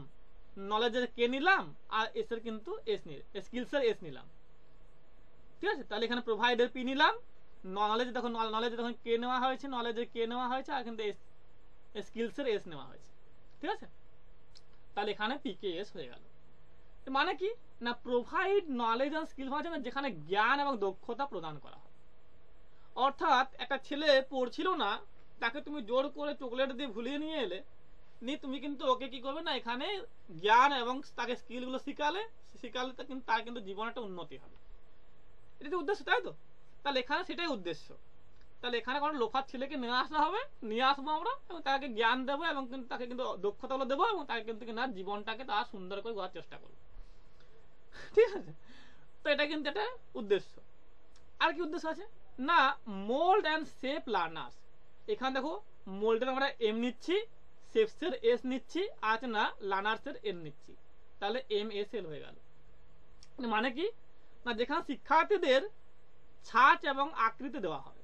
নলেজের কে নিলাম, আর এস এর কিন্তু এস নিলাম, স্কিলসের এস নিলাম। ঠিক আছে, তাহলে এখানে প্রোভাইডের পি নিলাম, নলেজ দেখো নলেজ যখন কে নেওয়া হয়েছে, নলেজের কে নেওয়া হয়েছে, আর কিন্তু স্কিলসের এস নেওয়া হয়েছে। ঠিক আছে, তাহলে এখানে PKS হয়ে গেল। মানে কি না প্রোভাইড নলেজ অ্যান্ড স্কিল মানে যেখানে জ্ঞান এবং দক্ষতা প্রদান করা হয়। অর্থাৎ একটা ছেলে পড়ছিল না, তাকে তুমি জোর করে চকলেট দিয়ে ভুলিয়ে নিয়ে এলে, নিয়ে তুমি কিন্তু ওকে কি করবে না এখানে জ্ঞান এবং তাকে স্কিলগুলো শিখালে কিন্তু তার কিন্তু জীবনে একটা উন্নতি হবে। এটা তো উদ্দেশ্য, তাই তো? তাহলে এখানে সেটাই উদ্দেশ্য। তাহলে এখানে কোনো লোফার ছেলেকে নিয়ে আসা হবে, নিয়ে আসবো আমরা এবং তাকে জ্ঞান দেবো এবং কিন্তু তাকে কিন্তু দক্ষতাগুলো দেবো এবং তাকে কিন্তু না জীবনটাকে তার সুন্দর করে গড়ার চেষ্টা করবো। ঠিক আছে, তো এটা কিন্তু একটা উদ্দেশ্য। আর কি উদ্দেশ্য আছে না মোল্ড অ্যান্ড শেপ লার্নার্স। এখানে দেখো মোল্ডের আমরা এম নিচ্ছি, শেপসের এস নিচ্ছি, আছে না লার্নার্সের এন নিচ্ছি, তাহলে MSL হয়ে গেল। মানে কি না যেখানে শিক্ষার্থীদের ছাঁচ এবং আকৃতি দেওয়া হবে।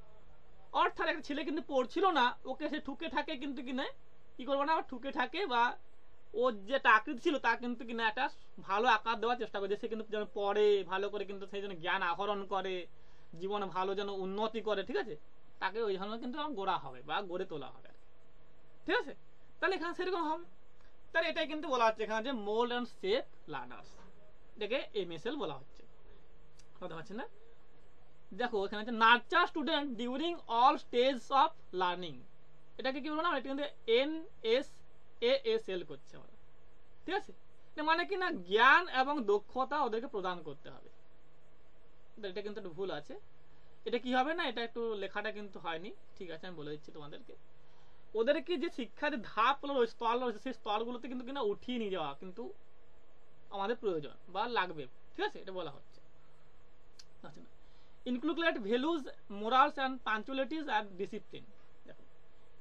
অর্থাৎ একটা ছেলে কিন্তু পড়ছিল না, ওকে সে ঠুকে ঠাকে কিন্তু কিনা কি করবো না ঠুকে ঠাকে বা ওর যেটা আকৃতি ছিল তা কিন্তু কিনা একটা ভালো আকার দেওয়ার চেষ্টা করে, সে কিন্তু যেন পড়ে ভালো করে, কিন্তু সেই জন্য জ্ঞান আহরণ করে, জীবনে ভালো যেন উন্নতি করে। ঠিক আছে, তাকে ওই ধরনের কিন্তু গড়া হবে বা গড়ে তোলা হবে। ঠিক আছে, তাহলে এখানে সেরকম হবে। তাহলে এটাই কিন্তু বলা হচ্ছে এখানে যে মোল্ড অ্যান্ড শেপ লার্নার্স, এটাকে MSL বলা হচ্ছে। কথা পাচ্ছেন না? দেখো এখানে হচ্ছে nurture student during all stage of learning, এটাকে কি বলবো না এটা কিন্তু NSASL করছে আমরা। ঠিক আছে, মানে কি না জ্ঞান এবং দক্ষতা ওদেরকে প্রদান করতে হবে। এটা কিন্তু একটু ভুল আছে, এটা কি হবে না এটা একটু লেখাটা কিন্তু হয়নি। ঠিক আছে, আমি বলে দিচ্ছি তোমাদেরকে। ওদেরকে যে শিক্ষার ধাপ স্তর রয়েছে সেই স্তরগুলোতে কিন্তু কিনা উঠিয়ে নিয়ে যাওয়া কিন্তু আমাদের প্রয়োজন বা লাগবে। ঠিক আছে, এটা বলা হচ্ছে। Included values morals and punctualities and discipline. দেখো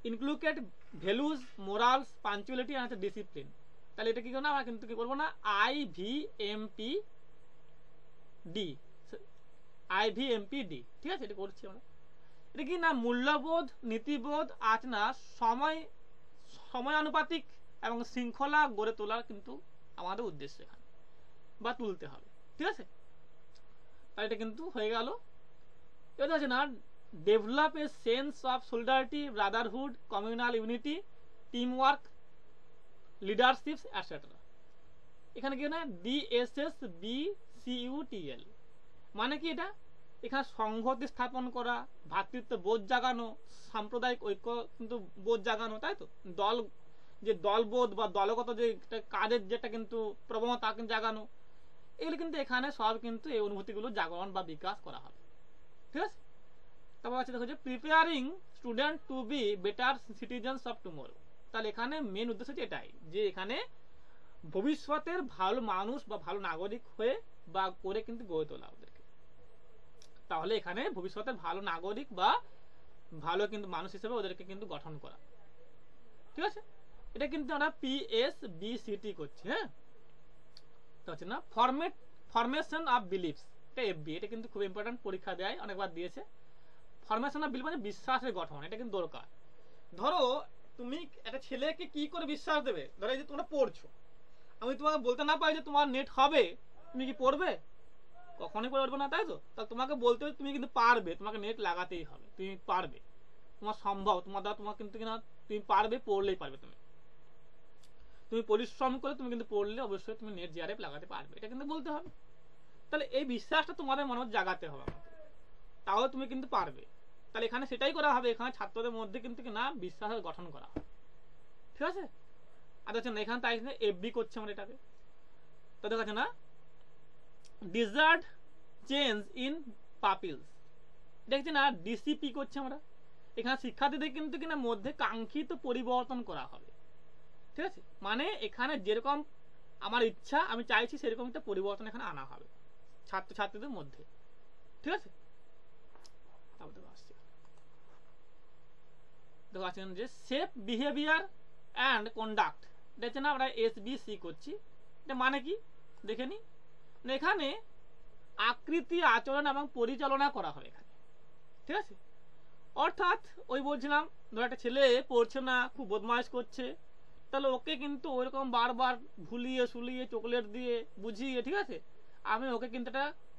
included values morals punctuality and discipline, তাহলে এটা কি করবো না আমরা কিন্তু কি করবো না IVMPD। ঠিক আছে, এটা করছি আমরা। এটা কি না মূল্যবোধ নীতিবোধ আছে না সময়ানুপাতিক এবং শৃঙ্খলা গড়ে তোলার কিন্তু আমাদের উদ্দেশ্য এখানে বা তুলতে হবে। ঠিক আছে, তাহলে এটা কিন্তু হয়ে গেল। এটা আছে না develop a sense of solidarity, Brotherhood, communal unity, team work, leadership etcetera. এখানে কি না DSSBCUTL, মানে কি এটা এখানে সংহতি স্থাপন করা, ভ্রাতৃত্ব বোধ জাগানো, সাম্প্রদায়িক ঐক্য কিন্তু বোধ জাগানো, তাই তো দলবোধ বা দলগত যে কাজের যেটা কিন্তু প্রবণতা কিন্তু জাগানো, এগুলো কিন্তু এখানে সব কিন্তু এই অনুভূতিগুলো জাগরণ বা বিকাশ করা হবে। ঠিক আছে, তারপর আছে দেখো যে preparing student to be better citizens of tomorrow. তাহলে এখানে মেন উদ্দেশ্য হচ্ছে এটাই যে এখানে ভবিষ্যতের ভালো মানুষ বা ভালো নাগরিক হয়ে বা করে কিন্তু গড়ে তোলা ওদেরকে। তাহলে এখানে ভবিষ্যতের ভালো নাগরিক বা ভালো কিন্তু মানুষ হিসেবে ওদেরকে কিন্তু গঠন করা। ঠিক আছে, এটা কিন্তু আমরা PSBCT করছি। হ্যাঁ, হচ্ছে না ফরমেশন অফ বিলিফস, এটা FB, এটা কিন্তু খুব ইম্পর্টেন্ট, পরীক্ষা দেয় অনেকবার দিয়েছে। ফরমেশন অফ বিলিফ মানে বিশ্বাসের গঠন, এটা কিন্তু দরকার। ধরো তুমি একটা ছেলেকে কি করে বিশ্বাস দেবে, ধরো এই যে তোমরা পড়ছো, আমি তোমাকে বলতে না পারি যে তোমার নেট হবে, তুমি কি পড়বে? কখনোই পড়বে না, তাই তো? তাহলে তোমাকে বলতে হবে তুমি কিন্তু পারবে, তোমাকে নেট লাগাতেই হবে, তুমি পারবে, তোমার সম্ভব, তোমার দ্বারা তোমার কিন্তু কিনা তুমি পারবে, পড়লেই পারবে। তুমি পরিশ্রম করে তুমি কিন্তু পড়লে অবশ্যই তুমি নেট জিআরএফ লাগাতে পারবে, এটা কিন্তু বলতে হবে। তাহলে এই বিশ্বাসটা তোমাদের মনে জাগাতে হবে আমাকে, তাহলে তুমি কিন্তু পারবে। তাহলে এখানে সেটাই করা হবে, এখানে ছাত্রদের মধ্যে কিন্তু না বিশ্বাসের গঠন করা হবে, ঠিক আছে। আর দেখছেন এখানে তাই এফবি করছে আমরা এটাকে, তো দেখাচ্ছে না ডিজার্ট চেঞ্জ ইন পাপিলস, দেখছি না ডিসিপি করছে আমরা, এখানে শিক্ষার্থীদের কিন্তু কিনা মধ্যে কাঙ্ক্ষিত পরিবর্তন করা হবে, ঠিক আছে। মানে এখানে যেরকম আমার ইচ্ছা আমি চাইছি সেরকম একটা পরিবর্তন এখানে আনা হবে ছাত্রছাত্রীদের মধ্যে, ঠিক আছে। তারপর দেখো আছেন যে সেফ বিহেভিয়ার অ্যান্ড কন্ডাক্ট, দেখছে না আমরা SBC করছি, এটা মানে কি দেখে নি, এখানে আকৃতি আচরণ এবং পরিচালনা করা হয় এখানে, ঠিক আছে। অর্থাৎ ওই বলছিলাম ধর একটা ছেলে পড়ছে না, খুব বদমাইশ করছে, তাহলে ওকে কিন্তু ওইরকম বারবার ভুলিয়ে শুলিয়ে চকলেট দিয়ে বুঝিয়ে, ঠিক আছে, আমি ওকে কিন্তু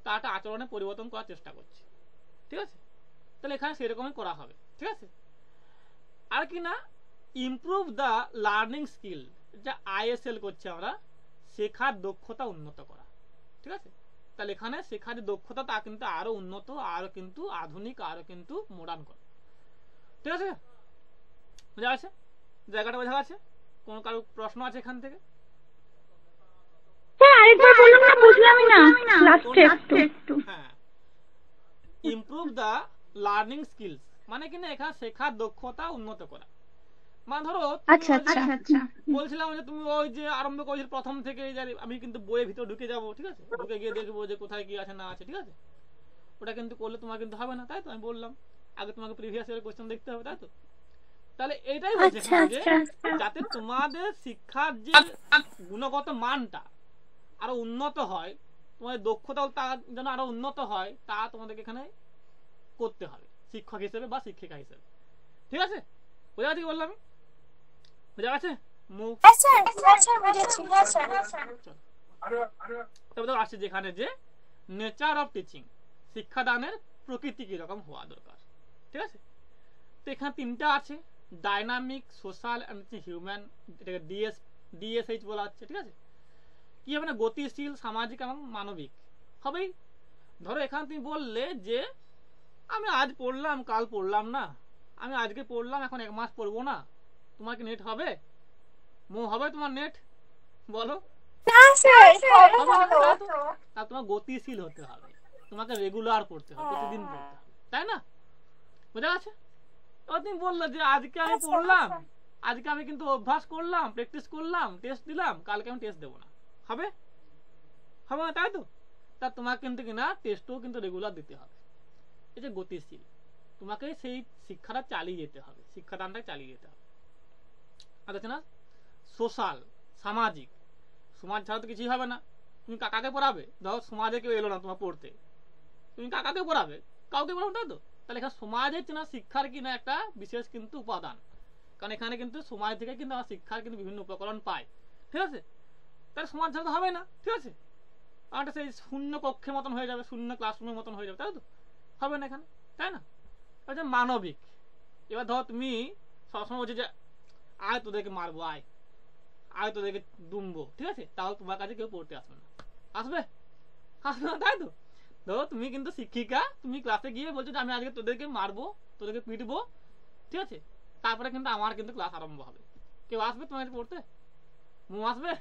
তার আচরণে পরিবর্তন করার চেষ্টা করছি, ঠিক আছে। তাহলে এখানে সেরকমই করা হবে, ঠিক আছে। আর কি না ইমপ্রুভ দ্য লার্নিং স্কিল, যা ISL করছে আমরা, শেখার দক্ষতা উন্নত করা, ঠিক আছে। তাহলে এখানে শেখার দক্ষতা তা কিন্তু আরো উন্নত, আরো কিন্তু আধুনিক, আরো কিন্তু মডার্ন করা, ঠিক আছে। বোঝা আছে জায়গাটা, বোঝা আছে? কোন কারো প্রশ্ন আছে এখান থেকে? স্যার আরেকবার বলুন না, বুঝলামই না লাস্টে একটু। হ্যাঁ, ইমপ্রুভ দ্য লার্নিং স্কিলস মানে কিনা এখানে শেখার দক্ষতা উন্নত করা, মানে ধরো আচ্ছা বলছিলাম যে তুমি ওই যে আরম্ভ করেছিল প্রথম থেকে, আমি কিন্তু বইয়ের ভিতর ঢুকে যাবো, ঠিক আছে, ঢুকে গিয়ে দেখবো যে কোথায় কি আছে না আছে, ঠিক আছে। ওটা কিন্তু করলে তোমার কিন্তু হবে না, তাই তো আমি বললাম আগে তোমাকে প্রিভিয়াস ইয়ার কোশ্চেন দেখতে হবে, তাই তো। তাহলে এটাই হচ্ছে যে যাতে তোমাদের শিক্ষার যে গুণগত মানটা আরো উন্নত হয়, তোমাদের দক্ষতাও তা যেন আরো উন্নত হয়, তা তোমাদেরকে এখানে করতে হবে শিক্ষক হিসেবে বা শিক্ষিকা হিসেবে, ঠিক আছে। বোঝা গেছে কি বললাম আমি? বোঝা গেছে? তারপর আসছে যেখানে যে নেচার অফ টিচিং, শিক্ষাদানের প্রকৃতি কিরকম হওয়া দরকার, ঠিক আছে। তো এখানে তিনটা আছে, ডাইনামিক, সোশ্যাল এন্ড হিউম্যান, এটাকে DSH বলা হচ্ছে, ঠিক আছে। কি হবে না গতিশীল, সামাজিক এবং মানবিক হবেই। ধরো এখানে তুমি বললে যে আমি আজ পড়লাম কাল পড়লাম না, আমি আজকে পড়লাম এখন 1 মাস পড়বো না, তোমার কি নেট হবে? হবে তোমার নেট? বলো। তোমার গতিশীল হতে হবে, তোমাকে রেগুলার পড়তে হবে, প্রতিদিন পড়তে হবে, তাই না? বোঝা গেছে? এবার তুমি বললে যে আজকে আমি পড়লাম, আজকে আমি কিন্তু অভ্যাস করলাম, প্র্যাকটিস করলাম, টেস্ট দিলাম, কালকে আমি টেস্ট দেবো না, হবে? হবে না, তাই তো। তা তোমাকে কিন্তু কিনা টেস্টও কিন্তু রেগুলার দিতে হবে, এই যে গতিশীল, তোমাকে সেই শিক্ষাটা চালিয়ে যেতে হবে, শিক্ষাদানটা চালিয়ে যেতে হবে। আচ্ছা না সোশ্যাল, সামাজিক, সমাজ ছাড়া তো কিছুই হবে না। তুমি কাকাকে পড়াবে, ধরো সমাজে কেউ এলো না তোমার পড়তে, তুমি কাকাকে পড়াবে, কাউকে পড়াবে, তাই তো। তাহলে এখানে সমাজের চেনা শিক্ষার কিনা একটা বিশেষ কিন্তু উপাদান, কারণ এখানে কিন্তু সমাজ থেকে কিন্তু আমার শিক্ষার কিন্তু বিভিন্ন উপকরণ পায়, ঠিক আছে। তাহলে সমাজ ছাড়া তো হবে না, ঠিক আছে। আমারটা সেই শূন্য কক্ষের মতন হয়ে যাবে, শূন্য ক্লাসরুমের মতন হয়ে যাবে, তাই তো, হবে না এখানে, তাই না। আচ্ছা মানবিক, এবার ধরো তুমি সবসময় বলছো যে আয় তোদেরকে মারবো, আয় আয় তোদেরকে দুমবো, ঠিক আছে, তাহলে তোমার কাছে কেউ পড়তে আসবে না, আসবে? আসবে না, তাই তো। ধরো তুমি কিন্তু শিক্ষিকা, তুমি ক্লাসে গিয়ে বলছো যে আমি আজকে তোদেরকে মারবো, তোদেরকে পিটবো, ঠিক আছে, তারপরে কিন্তু আমার কিন্তু ক্লাস আরম্ভ হবে, কেউ আসবে তোমার কাছে পড়তে? আসবে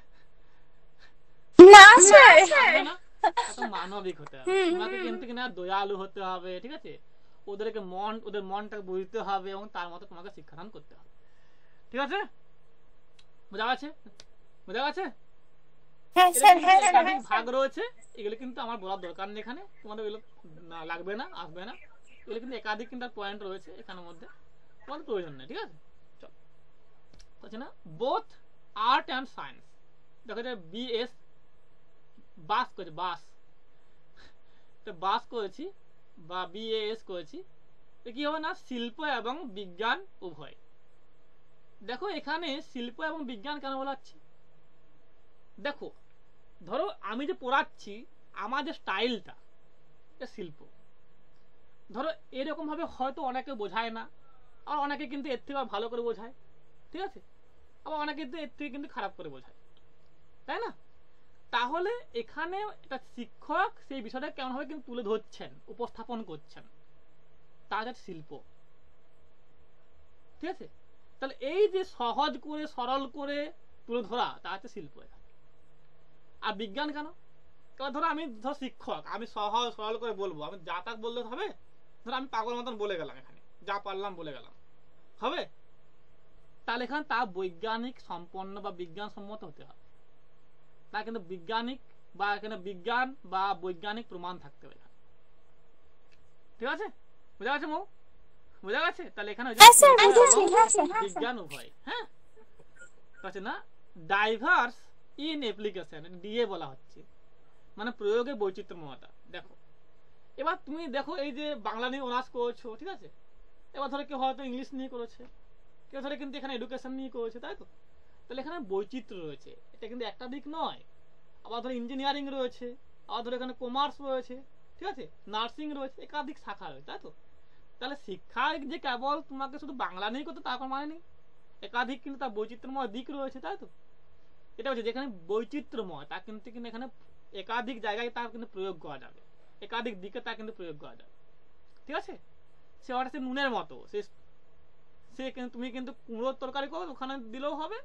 না? মানবিক হতে হবে তোমাকে, কিন্তু কিনা দয়ালু হতে হবে, ঠিক আছে, ওদের মনটাকে বুঝতে হবে এবং তার মতো তোমাকে শিক্ষাদান করতে হবে, ঠিক আছে। বোঝা গেছে? বোঝা গেছে? ভাগ রয়েছে, এগুলো কিন্তু আমার বলার দরকার নেই এখানে, তোমাদের এগুলো লাগবে না, আসবে না, এগুলো কিন্তু একাধিক কিন্তু পয়েন্ট রয়েছে এখানের মধ্যে, তোমাদের প্রয়োজন নেই, ঠিক আছে। চল বলছি না বোথ আর্ট অ্যান্ড সায়েন্স, দেখো যে BS বাস করেছি, বাস করেছি বা BAS করেছি, কি হবে না শিল্প এবং বিজ্ঞান উভয়। দেখো এখানে শিল্প এবং বিজ্ঞান কেন বলা হচ্ছে, দেখো ধরো আমি যে পড়াচ্ছি, আমার যে স্টাইলটা, শিল্প, ধরো এরকম ভাবে হয়তো অনেকে বোঝায় না, আর অনেকে কিন্তু এর থেকে ভালো করে বোঝায়, ঠিক আছে, আবার অনেকে কিন্তু এর থেকে কিন্তু খারাপ করে বোঝায়, তাই না। তাহলে এখানে একটা শিক্ষক সেই বিষয়টা কেমন ভাবে কিন্তু তুলে ধরছেন, উপস্থাপন করছেন, তা হচ্ছে শিল্প। ঠিক আছে, তাহলে এই যে সহজ করে সরল করে তুলে ধরা তা হচ্ছে শিল্প। আর বিজ্ঞান কেন? এবার ধরো আমি ধর শিক্ষক, আমি সহজ সরল করে বলবো, আমি যা তা বললে হবে? ধরো আমি পাগল মতন বলে গেলাম, এখানে যা পারলাম বলে গেলাম, হবে? তাহলে এখানে তা বৈজ্ঞানিক সম্পন্ন বা বিজ্ঞান সম্মত হতে হবে। তা কিন্তু বিজ্ঞানিক বা এখানে বিজ্ঞান বা বৈজ্ঞানিক প্রমাণ থাকতে হবে। ঠিক আছে, বোঝা গেছে মৌ? বোঝা গেছে? তাহলে এখানে বিজ্ঞান উভয়। হ্যাঁ, আছে না ডাইভার্স ইন অ্যাপ্লিকেশন, ডিএ বলা হচ্ছে, মানে প্রয়োগে বৈচিত্র্যময়তা। দেখো এবার তুমি দেখো, এই যে বাংলা নিয়ে অনার্স করেছো, ঠিক আছে, এবার ধরো কেউ হয়তো ইংলিশ নিয়ে করেছে, কেউ ধরো কিন্তু এখানে এডুকেশন নিয়ে করেছে, তাই তো? তাহলে এখানে বৈচিত্র্য রয়েছে, এটা কিন্তু একটা দিক নয়। আবার ধরো ইঞ্জিনিয়ারিং রয়েছে, আবার ধরো এখানে কমার্স রয়েছে, ঠিক আছে, নার্সিং রয়েছে, একাধিক শাখা রয়েছে, তাই তো? তাহলে শিক্ষা যে কেবল তোমাকে শুধু বাংলা নিয়ে করতে তার কোনো মানে নেই, একাধিক কিন্তু তার বৈচিত্র্যময় দিক রয়েছে, তাই তো? এটা হচ্ছে যেখানে বৈচিত্র্যময় তা কিন্তু এখানে একাধিক জায়গায় তা কিন্তু প্রয়োগ করা যাবে, একাধিক দিকে তা কিন্তু প্রয়োগ করা যাবে। ঠিক আছে, সে হচ্ছে নুনের মতো, সে কিন্তু তুমি কিন্তু কুমড়োর তরকারি করো ওখানে দিলেও হবে,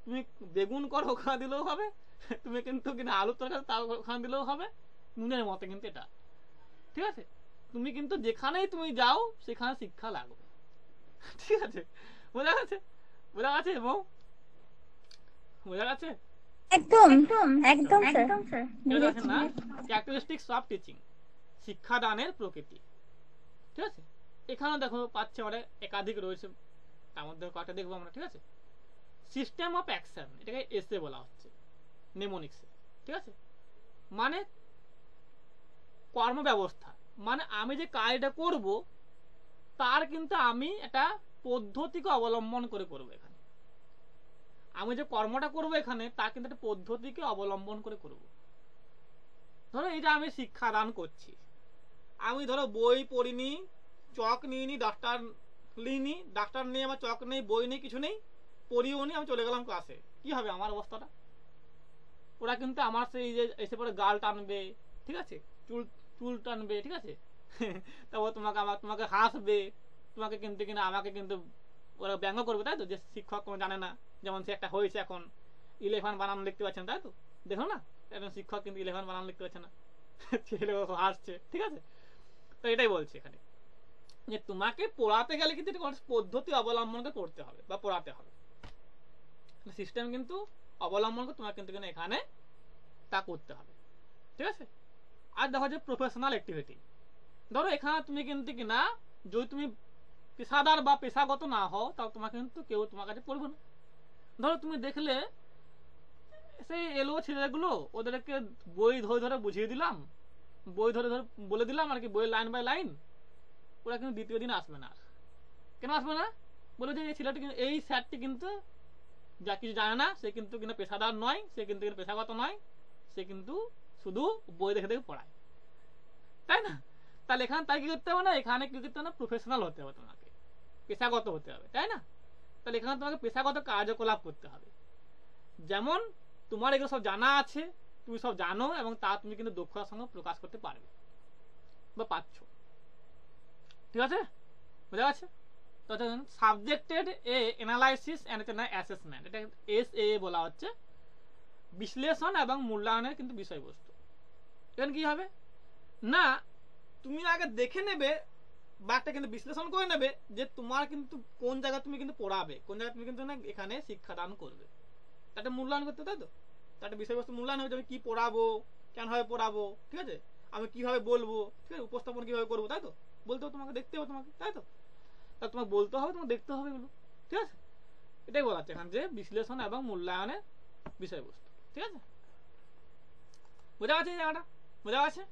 তুমি বেগুন করো ওখানে দিলেও হবে, তুমি কিন্তু কিনা আলুর তরকারি তা ওখানে দিলেও হবে, নুনের মতো কিন্তু এটা। ঠিক আছে, তুমি কিন্তু যেখানেই তুমি যাও সেখানে শিক্ষা লাগবে। ঠিক আছে, বোঝা গেছে? বোঝা গেছে এবং বোঝা গেছে? একদম একদম একদম স্যার। না ক্যারেক্টারিস্টিক্স অফ টিচিং, শিক্ষাদানের প্রকৃতি। ঠিক আছে, এখানেও দেখো পাচ্ছে আমরা একাধিক রয়েছে, তার মধ্যে কয়েকটা দেখবো আমরা। ঠিক আছে, সিস্টেম অফ অ্যাকশন, এটাকে এসে বলা হচ্ছে নেমোনিক্সে। ঠিক আছে, মানে কর্মব্যবস্থা, মানে আমি যে কাজটা করব তার কিন্তু আমি একটা পদ্ধতিকে অবলম্বন করে করবো। এখানে আমি যে কর্মটা করব এখানে তা কিন্তু একটা পদ্ধতিকে অবলম্বন করে করব। ধরো এই যে আমি শিক্ষাদান করছি, আমি ধরো বই পড়িনি, চক নিইনি, ডাক্তার নিইনি, ডাক্তার নেই, আমার চক নেই, বই নেই, কিছু নেই, পড়িও নি, আমি চলে গেলাম ক্লাসে, কি হবে আমার অবস্থাটা? ওরা কিন্তু আমার সেই যে এসে পরে গাল টানবে, ঠিক আছে, চুল চুল টানবে, ঠিক আছে, তারপর তোমাকে হাসবে, তোমাকে কিন্তু কিনা আমাকে কিন্তু ওরা ব্যঙ্গ করবে, তাই তো? যে শিক্ষক কোনো জানে না, যেমন সে একটা হয়েছে এখন 11 বানান লিখতে পারছেন, তাই তো? দেখো না, একজন শিক্ষক কিন্তু 11 বানান লিখতে পারছে না, ছেলে হাসছে। ঠিক আছে, তো এটাই বলছি এখানে, যে তোমাকে পড়াতে গেলে কিন্তু পদ্ধতি অবলম্বন করতে হবে বা পড়াতে হবে, সিস্টেম কিন্তু অবলম্বন করে তোমাকে কিন্তু এখানে তা করতে হবে। ঠিক আছে, আর দেখো যে প্রফেশনাল অ্যাক্টিভিটি, ধরো এখানে তুমি কিন্তু কিনা যদি তুমি পেশাদার বা পেশাগত না হও তাও তোমাকে কিন্তু কেউ তোমার কাছে পড়বে না। ধরো তুমি দেখলে সেই এলো ছেলেগুলো, ওদেরকে বই ধরে ধরে বুঝিয়ে দিলাম, বই ধরে ধরে বলে দিলাম আর কি, বই লাইন বাই লাইন, ওরা কিন্তু দ্বিতীয় দিন আসবে না। কেন আসবে না? বলে যে এই ছেলেটি কিন্তু, এই স্যারটি কিন্তু যা কিছু জানে না, সে কিন্তু কিনা পেশাদার নয়, সে কিন্তু পেশাগত নয়, সে কিন্তু শুধু বই দেখে দেখে পড়ায়, তাই না? তাহলে এখানে তাই কি করতে হবে না, এখানে কি করতে হবে না, প্রফেশনাল হতে হবে, তোমাকে পেশাগত হতে হবে, তাই না? তাহলে এখানে তোমাকে পেশাগত কার্যকলাপ করতে হবে, যেমন তোমার এগুলো সব জানা আছে, তুমি সব জানো এবং তা তুমি কিন্তু দক্ষতার সঙ্গে প্রকাশ করতে পারবে বা পাচ্ছ। ঠিক আছে, বোঝা গেছে? Subjected a analysis and assessment, এটা এসএ বলা হচ্ছে, বিশ্লেষণ এবং মূল্যায়নের কিন্তু বিষয়বস্তু। এখানে কি হবে না, তুমি আগে দেখে নেবে বা একটা কিন্তু বিশ্লেষণ করে নেবে যে তোমার কিন্তু কোন জায়গায় তুমি কিন্তু পড়াবে, কোন জায়গায় তুমি কিন্তু না এখানে শিক্ষাদান করবে, তাতে মূল্যায়ন করতে, তাই তো? তাতে বিষয়বস্তু মূল্যায়ন হবে, আমি কি পড়াবো, কেন ভাবে পড়াবো, ঠিক আছে, আমি কিভাবে বলবো, ঠিক আছে, উপস্থাপন কিভাবে করবো, তাই তো? বলতে হবে তোমাকে, দেখতে হবে তোমাকে, তাই তো? তা তোমাকে বলতে হবে, তোমাকে দেখতে হবে এগুলো। ঠিক আছে, এটাই বলা হচ্ছে এখানে যে বিশ্লেষণ এবং মূল্যায়নের বিষয়বস্তু। ঠিক আছে, বোঝা গেছে এই জায়গাটা? বোঝা গেছে?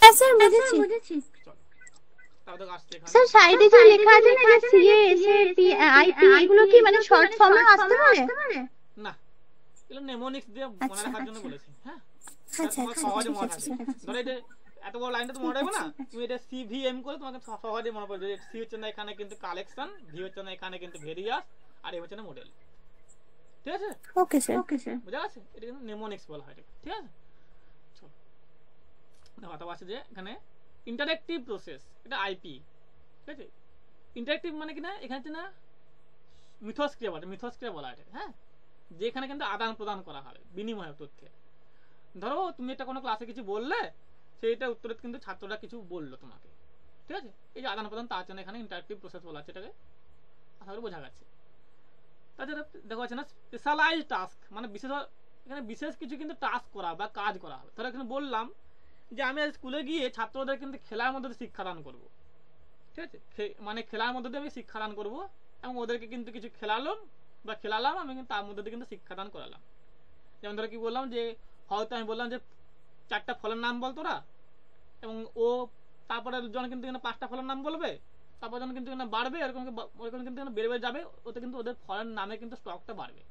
হ্যাঁ স্যার, বুঝেছি। চলো তাহলে আসছে এখানে স্যার সাইডে যে লেখা আছে না, যে সিএ এসএ পি আইপি, এগুলো কি মানে শর্ট ফর্মে আসতে পারে? না, এগুলো নেমোনিক্স দিয়ে মনে রাখার জন্য বলেছি। হ্যাঁ, আচ্ছা তোমার সহজে মনে থাকবে। ধরো এই যে এত বড় লাইনটা তুমি মনে রাখবে না, তুমি এটা সিভিএম করে তোমাকে সহজে মনে পড়বে। সি হচ্ছে না এখানে কিন্তু কালেকশন, ভি হচ্ছে না এখানে কিন্তু ভেরিয়াস, আর এ হচ্ছে না মডেল। ঠিক আছে, ওকে স্যার। বুঝা গেছে? এটা কিন্তু নেমোনিক্স বলা হয়। ঠিক আছে, কথা আছে যে এখানে ইন্টারেক্টিভ প্রসেস, এটা আইপি, ঠিক আছে। ইন্টারেক্টিভ মানে কি না, এখানে হচ্ছে না মিথস্ক্রিয়া বলে, মিথস্ক্রিয়া বলা এটা, হ্যাঁ, যেখানে কিন্তু আদান প্রদান করা হয় বিনিময় তথ্যের। ধরো তুমি একটা কোনো ক্লাসে কিছু বললে, সেইটা উত্তরে কিন্তু ছাত্ররা কিছু বললো তোমাকে, ঠিক আছে, এই যে আদান প্রদান, তার জন্য এখানে ইন্টারেক্টিভ প্রসেস বলা আছে, এটাকে আশা করি বোঝা গেছে। তাছাড়া দেখা যাচ্ছে না স্পেশালাইজ টাস্ক, মানে বিশেষ, এখানে বিশেষ কিছু কিন্তু টাস্ক করা বা কাজ করা হবে। ধরো এখানে বললাম যে আমি স্কুলে গিয়ে ছাত্রদের কিন্তু খেলার মধ্যে দিয়ে শিক্ষাদান করব, ঠিক আছে, মানে খেলার মধ্যে দিয়ে আমি শিক্ষাদান করব, এবং ওদেরকে কিন্তু কিছু খেলালাম আমি, কিন্তু তার মধ্যে দিয়ে কিন্তু শিক্ষাদান করালাম। যেমন ধরো কি বললাম, যে হয়তো আমি বললাম যে 4টা ফলের নাম বল তোরা, এবং ও তারপরে জন কিন্তু 5টা ফলের নাম বলবে, তারপর জন কিন্তু বাড়বে, এরকম কিন্তু বেড়ে বেড়ে যাবে, ওতে কিন্তু ওদের ফলের নামে কিন্তু স্টকটা বাড়বে,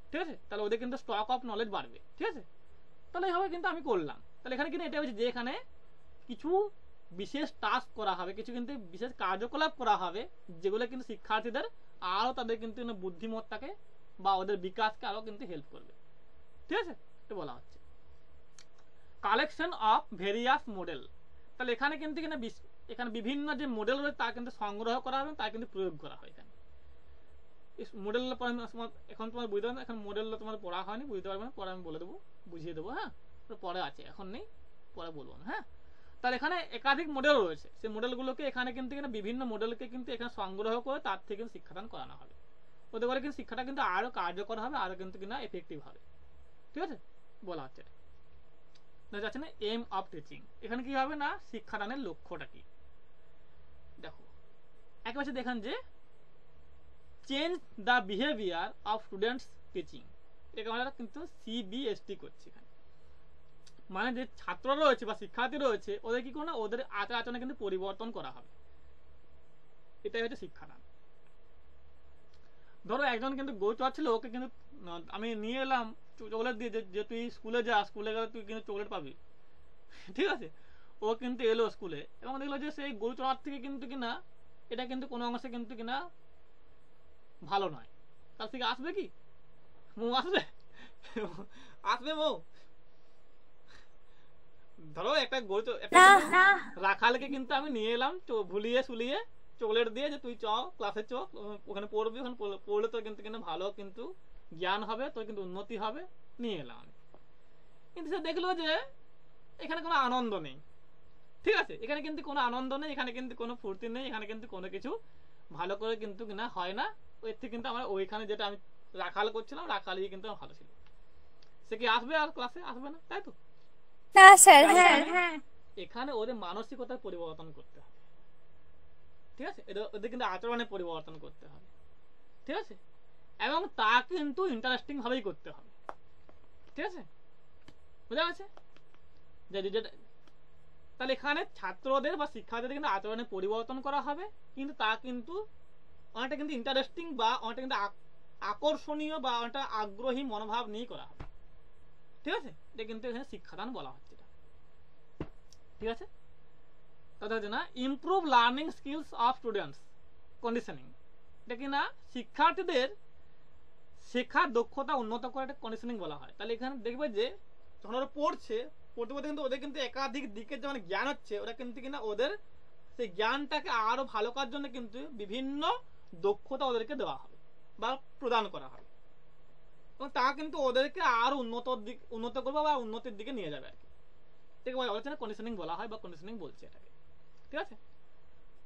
ঠিক আছে, তাহলে ওদের কিন্তু স্টক অফ নলেজ বাড়বে, ঠিক আছে। তাহলে এইভাবে কিন্তু আমি করলাম। তাহলে এখানে কিন্তু এটা হচ্ছে যে এখানে কিছু বিশেষ টাস্ক করা হবে, কিছু কিন্তু বিশেষ কার্যকলাপ করা হবে, যেগুলো কিন্তু শিক্ষার্থীদের আরো তাদের কিন্তু বুদ্ধিমত্তাকে বা ওদের বিকাশকে আরো কিন্তু হেল্প করবে, ঠিক আছে। এটা বলা হচ্ছে কালেকশন অফ ভেরিয়াস মডেল। তাহলে এখানে কিন্তু এখানে বিভিন্ন যে মডেল রয়েছে তা কিন্তু সংগ্রহ করা হবে, তা কিন্তু প্রয়োগ করা হয় এখানে। মডেল এখন তোমার বুঝতে পারবে, এখন মডেল তোমার পড়া হয়নি, বুঝতে পারবে না, পরে আমি বলে দেবো, বুঝিয়ে দেবো, হ্যাঁ, পরে আছে, এখন নেই, পরে বলবো না, হ্যাঁ। তাহলে এখানে একাধিক মডেল রয়েছে, সেই মডেলগুলোকে এখানে কিন্তু বিভিন্ন মডেলকে কিন্তু এখানে সংগ্রহ করে তার থেকে শিক্ষাদান করানো হবে, ওতে করে কিন্তু শিক্ষাটা কিন্তু আরো কার্যকর হবে, আরো কিন্তু এফেক্টিভ হবে, ঠিক আছে, বলা হচ্ছে। যাচ্ছে না এম অফ টিচিং, এখানে কি হবে না শিক্ষাদানের লক্ষ্যটা কি, দেখো একেবারে দেখেন যে change the behaviour of students teaching, এটা আমরা কিন্তু সিবিএসটি করছি এখানে, মানে যে ছাত্র রয়েছে বা শিক্ষার্থী রয়েছে ওদের কি কোনো ওদের আচার আচরণে কিন্তু পরিবর্তন করা হবে, এটাই হচ্ছে শিক্ষাদান। ধরো একজন কিন্তু গরু চড়াচ্ছিল, ওকে কিন্তু আমি নিয়ে এলাম চকলেট দিয়ে, যে তুই স্কুলে যা, স্কুলে গেলে তুই কিন্তু চকলেট পাবি, ঠিক আছে। ও কিন্তু এলো স্কুলে এবং দেখলো যে সেই গরু চড়ার থেকে কিন্তু কিনা এটা কিন্তু কোনো অংশে কিন্তু কিনা ভালো নয়, তার থেকে আসবে কি মৌ, আসবে আসবে মৌ। ধরো একটা গরু রাখালকে কিন্তু আমি নিয়ে এলাম ভুলিয়ে সুলিয়ে চকলেট দিয়ে, যে তুই চ ক্লাসে চ, ওখানে পড়বি, ওখানে পড়লে তোর কিন্তু ভালো কিন্তু জ্ঞান হবে, তোর কিন্তু উন্নতি হবে, নিয়ে এলাম আমি। কিন্তু সে দেখলো যে এখানে কোনো আনন্দ নেই, ঠিক আছে, এখানে কিন্তু কোনো আনন্দ নেই, এখানে কিন্তু কোনো ফুর্তি নেই, এখানে কিন্তু কোনো কিছু ভালো করে কিন্তু হয় না, এর থেকে কিন্তু আমার ওইখানে যেটা আমি রাখাল করছিলাম, রাখালই কিন্তু ভালো ছিল। সে কি আসবে আর ক্লাসে? আসবে না, তাই তো? না স্যার, হ্যাঁ। এখানে ওদের মানসিকতার পরিবর্তন করতে হবে, ঠিক আছে, ওদের কিন্তু আচরণের পরিবর্তন করতে হবে, ঠিক আছে, এবং তা কিন্তু ইন্টারেস্টিং ভাবেই করতে হবে, ঠিক আছে, বুঝা গেছে? তাহলে এখানে ছাত্রদের বা শিক্ষার্থীদের কিন্তু আচরণের পরিবর্তন করা হবে, কিন্তু তা কিন্তু অনেকটা কিন্তু ইন্টারেস্টিং বা অনেকটা কিন্তু আকর্ষণীয় বা অনেকটা আগ্রহী মনোভাব নিয়ে করা হবে, ঠিক আছে। এটা কিন্তু এখানে শিক্ষাদান বলা হচ্ছে, ঠিক আছে। তাহলে হচ্ছে না improve learning skills of students conditioning, এটা কিনা শিক্ষার্থীদের শেখার দক্ষতা উন্নত করে একটা কন্ডিশনিং বলা হয়। তাহলে এখানে দেখবে যে যখন ওরা পড়তে পড়তে কিন্তু ওদের কিন্তু একাধিক দিকের যেমন জ্ঞান হচ্ছে, ওরা কিন্তু কিনা ওদের সেই জ্ঞানটাকে আরো ভালো করার জন্য কিন্তু বিভিন্ন দক্ষতা ওদেরকে দেওয়া হবে বা প্রদান করা হবে, এবং তা কিন্তু ওদেরকে আরো উন্নত করবে বা উন্নতির দিকে নিয়ে যাবে আর কি, ঠিক আছে। কন্ডিশনিং বলা হয় বা কন্ডিশনিং বলছে এটাকে, ঠিক আছে।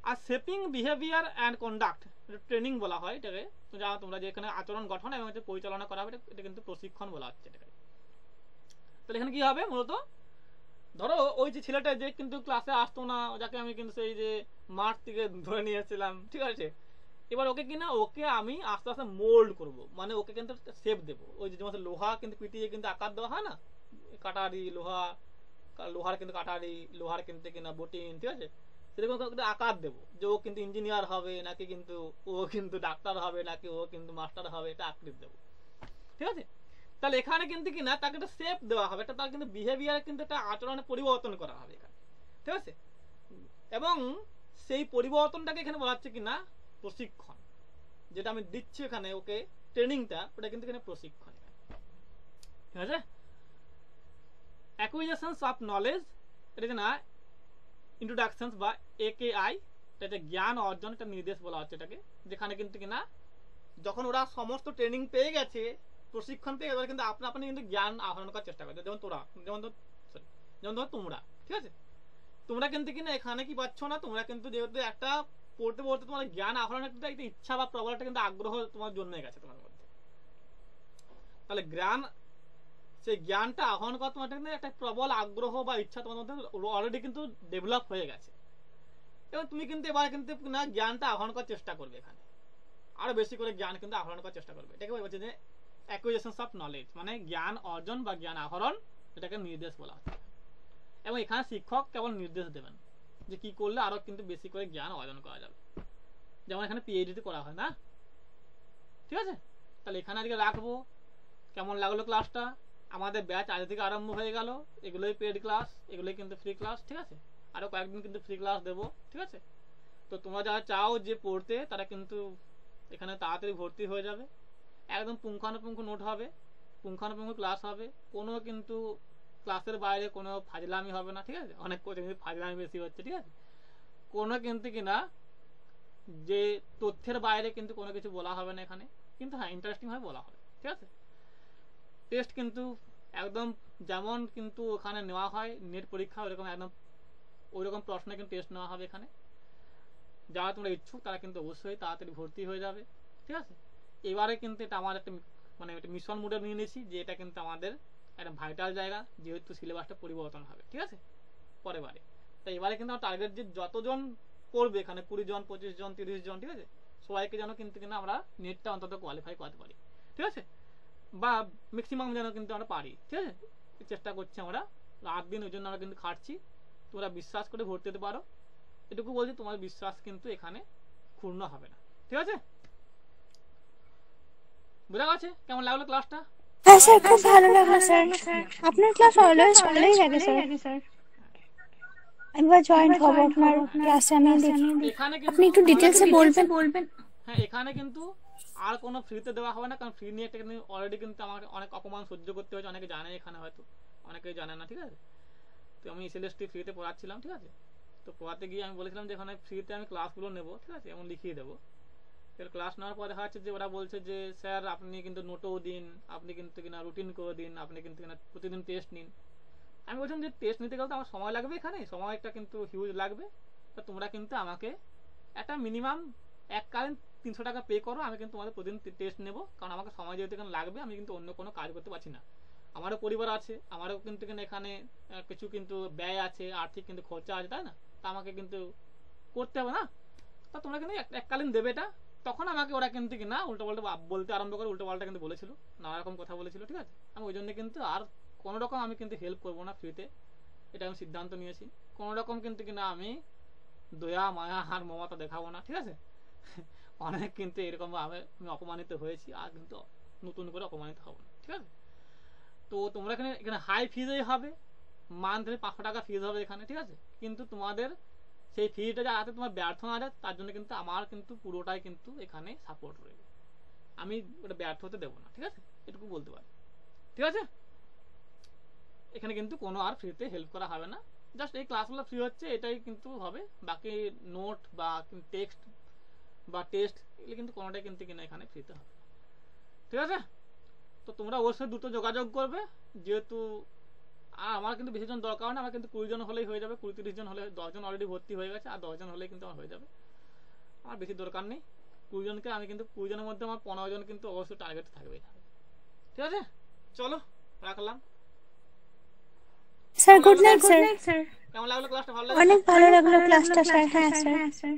আর shaping behaviour and conduct, training বলা হয় এটাকে, তোমরা যেখানে আচরণ গঠন এবং পরিচালনা করা হবে, এটা কিন্তু প্রশিক্ষণ বলা হচ্ছে এটাকে। তাহলে এখানে কি হবে মূলত, ধরো ওই যে ছেলেটা যে কিন্তু ক্লাসে আসতো না, যাকে আমি কিন্তু সেই যে মাঠ থেকে ধরে নিয়ে এসেছিলাম, ঠিক আছে, এবার ওকে আমি আস্তে আস্তে মোল্ড করব, মানে ওকে কিন্তু শেপ দেবো, ওই যে যেমন লোহা কিন্তু পিটিয়ে কিন্তু আকার দেওয়া হয় না, কাটারি লোহার কিন্তু কাটারি, লোহার কিন্তু বটিন, ঠিক আছে, সেরকম আকার দেবো যে ও কিন্তু ইঞ্জিনিয়ার হবে নাকি কিন্তু ও কিন্তু ডাক্তার হবে নাকি ও কিন্তু মাস্টার হবে, এটা আকৃতি দেবো, ঠিক আছে। তাহলে এখানে কিন্তু তাকে একটা শেপ দেওয়া হবে, তার কিন্তু বিহেভিয়ার কিন্তু একটা আচরণে পরিবর্তন করা হবে এখানে, ঠিক আছে, এবং সেই পরিবর্তনটাকে এখানে বলা হচ্ছে প্রশিক্ষণ, যেটা আমি দিচ্ছি এখানে ওকে ট্রেনিংটা, ওটা কিন্তু এখানে প্রশিক্ষণ, ঠিক আছে। অ্যাকুইজিশনস অফ নলেজ, এটা ইন্ট্রোডাকশনস বা AKI, এটা জ্ঞান অর্জন, এটা নির্দেশ বলা হচ্ছে এটাকে, যেখানে কিন্তু কিনা যখন ওরা সমস্ত ট্রেনিং পেয়ে গেছে, প্রশিক্ষণ পেয়ে গেছে, কিন্তু আপনি আপনি কিন্তু জ্ঞান আহরণ করার চেষ্টা করছে। যেমন ধরো তোমরা, ঠিক আছে, তোমরা কিন্তু কিনা এখানে কি পাচ্ছ না, তোমরা কিন্তু যেহেতু একটা পড়তে পড়তে তোমার জ্ঞান আহরণের একটা ইচ্ছা বা প্রবল একটা কিন্তু আগ্রহ তোমার জন্মে গেছে তোমার মধ্যে। তাহলে সেই জ্ঞানটা আহরণ করা তোমার একটা প্রবল আগ্রহ বা ইচ্ছা তোমার মধ্যে অলরেডি কিন্তু ডেভেলপ হয়ে গেছে, এবং তুমি কিন্তু এবার কিন্তু না জ্ঞানটা আহরণ করার চেষ্টা করবে, এখানে আরো বেশি করে জ্ঞান কিন্তু আহরণ করার চেষ্টা করবে। এটাকে বলছে যে অ্যাকুইজিশন অফ নলেজ, মানে জ্ঞান অর্জন বা জ্ঞান আহরণ, এটাকে নির্দেশ বলা হচ্ছে। এবং এখানে শিক্ষক কেবল নির্দেশ দেবেন যে কি করলে আরো কিন্তু বেশি করে জ্ঞান অর্জন করা যাবে, যেমন এখানে পিএইচডি করা হয় না, ঠিক আছে। তাহলে এখানে আজকে রাখবো। কেমন লাগলো ক্লাসটা? আমাদের ব্যাচ আজ থেকে আরম্ভ হয়ে গেল, এগুলোই পেড ক্লাস, এগুলোই কিন্তু ফ্রি ক্লাস, ঠিক আছে। আরো কয়েকদিন কিন্তু ফ্রি ক্লাস দেবো, ঠিক আছে। তো তোমরা যারা চাও যে পড়তে, তারা কিন্তু এখানে তাড়াতাড়ি ভর্তি হয়ে যাবে। একদম পুঙ্খানুপুঙ্খ নোট হবে, পুঙ্খানুপুঙ্খ ক্লাস হবে, কোনো কিন্তু ক্লাসের বাইরে কোনো ফাজলামি হবে না, ঠিক আছে। অনেক কোচিং ফাজলামি বেশি হচ্ছে, ঠিক আছে। কোনো কিন্তু কিনা যে তথ্যের বাইরে কিন্তু কোনো কিছু বলা হবে না এখানে, কিন্তু হ্যাঁ ইন্টারেস্টিং ভাবে বলা হবে, ঠিক আছে। টেস্ট কিন্তু একদম যেমন কিন্তু ওখানে নেওয়া হয় নেট পরীক্ষা, ওরকম একদম ওইরকম প্রশ্ন কিন্তু টেস্ট নেওয়া হবে এখানে। যারা তোমরা ইচ্ছুক তারা কিন্তু অবশ্যই তাড়াতাড়ি ভর্তি হয়ে যাবে, ঠিক আছে। এবারে কিন্তু এটা আমার একটা মানে একটা মিশন মোডে নিয়ে নিয়েছি, যে এটা কিন্তু আমাদের একটা ভাইটাল জায়গা, যেহেতু সিলেবাসটা পরিবর্তন হবে, ঠিক আছে, পরের বারে। তাই এবারে কিন্তু আমার টার্গেট যে যতজন পড়বে এখানে, 20 জন 25 জন 30 জন, ঠিক আছে, সবাইকে যেন কিন্তু কিনা আমরা নেটটা অন্তত কোয়ালিফাই করতে পারি, ঠিক আছে, বা ম্যাক্সিমাম যেন কিন্তু আমরা পারি, ঠিক আছে। চেষ্টা করছি আমরা, রাত দিন ওই জন্য আমরা কিন্তু খাটছি। তোমরা বিশ্বাস করে ভর্তি হতে পারো, এটুকু বলছি, তোমার বিশ্বাস কিন্তু এখানে ক্ষুণ্ণ হবে না, ঠিক আছে। বুঝা গেছে কেমন লাগলো ক্লাসটা? হ্যাঁ স্যার, খুব ভালো লাগলো স্যার, আপনার ক্লাস অলওয়েজ ভালোই লাগে স্যার। একবার জয়েন্ট হব আপনার ক্লাসে, আমি দেখি। এখানে আপনি একটু ডিটেইলসে বলবেন। হ্যাঁ, এখানে কিন্তু আর কোনো ফ্রিতে দেওয়া হবে না, কারণ ফ্রি নিয়ে একটা কিন্তু অলরেডি কিন্তু আমাকে অনেক অপমান সহ্য করতে হয়েছে, অনেকে জানে এখানে, হয়তো অনেকেই জানে না, ঠিক আছে। তো আমি এসএলএসটি ফ্রিতে পড়াচ্ছিলাম, ঠিক আছে। তো পড়াতে গিয়ে আমি বলেছিলাম যে এখানে ফ্রিতে আমি ক্লাসগুলো নেবো, ঠিক আছে, এবং লিখিয়ে দেবো। এবার ক্লাস নেওয়ার পর দেখা যাচ্ছে যে ওরা বলছে যে স্যার আপনি কিন্তু নোটও দিন, আপনি কিন্তু কিনা রুটিন করে দিন, আপনি কিন্তু কিনা প্রতিদিন টেস্ট নিন। আমি বলছিলাম যে টেস্ট নিতে গেলে তো আমার সময় লাগবে, এখানে সময়টা কিন্তু হিউজ লাগবে। তো তোমরা কিন্তু আমাকে একটা মিনিমাম এককালীন 300 টাকা পে করো, আমি কিন্তু তোমাদের প্রতিদিন টেস্ট নেবো, কারণ আমাকে সময় যেহেতু এখানে লাগবে, আমি কিন্তু অন্য কোনো কাজ করতে পারছি না। আমারও পরিবার আছে, আমারও কিন্তু এখানে কিছু কিন্তু ব্যয় আছে, আর্থিক কিন্তু খরচা আছে, তাই না। তা আমাকে কিন্তু করতে হবে না। তা তোমরা কিন্তু এককালীন দেবে এটা। তখন আমাকে ওরা কিন্তু কিনা উল্টো পাল্টা বলতে আরম্ভ করে, উল্টো পাল্টা কিন্তু বলেছিল, নানা রকম কথা বলেছিল, ঠিক আছে। আমি ওই জন্য কিন্তু আর কোনো রকম আমি কিন্তু হেল্প করবো না ফ্রিতে, এটা আমি সিদ্ধান্ত নিয়েছি। কোনো রকম কিন্তু কিনা আমি দয়া মায়া আর মমতা দেখাবো না, ঠিক আছে। অনেক কিন্তু এরকম আমি অপমানিত হয়েছি, আর কিন্তু নতুন করে অপমানিত হবো না, ঠিক আছে। তো তোমরা এখানে হাই ফিজই হবে, মান্থলি 500 টাকা ফিজ হবে এখানে, ঠিক আছে। কিন্তু তোমাদের সেই ফিজটা যাতে তোমার ব্যর্থ না যায়, তার জন্য কিন্তু আমার কিন্তু পুরোটাই কিন্তু এখানে সাপোর্ট রয়েছে, আমি ওটা ব্যর্থ হতে দেবো না, ঠিক আছে, এটুকু বলতে পারি, ঠিক আছে। এখানে কিন্তু কোনো আর ফ্রিতে হেল্প করা হবে না, জাস্ট এই ক্লাসগুলো ফ্রি হচ্ছে, এটাই কিন্তু হবে। বাকি নোট বা টেক্সট বা টেস্ট এগুলো কিন্তু কোনোটাই কিন্তু কিনা এখানে ফ্রিতে হবে, ঠিক আছে। তো তোমরা অবশ্যই দ্রুত যোগাযোগ করবে, যেহেতু আমার কিন্তু বেশি জন দরকার না, আমার কিন্তু 20 জন হলেই হয়ে যাবে, 20-30 জন হলে, 10 জন অলরেডি ভর্তি হয়ে গেছে, আর 10 জন হলেই কিন্তু আমার হয়ে যাবে, আমার বেশি দরকার নেই। 20 জনকে আমি কিন্তু 20 জনের মধ্যে আমার 15 জন কিন্তু অবশ্যই টার্গেট থাকবে, ঠিক আছে। চলো রাখলাম স্যার, গুড নাইট স্যার। কেমন লাগলো ক্লাসটা? ভালো লাগলো? অনেক ভালো লাগলো ক্লাসটা স্যার। হ্যাঁ স্যার।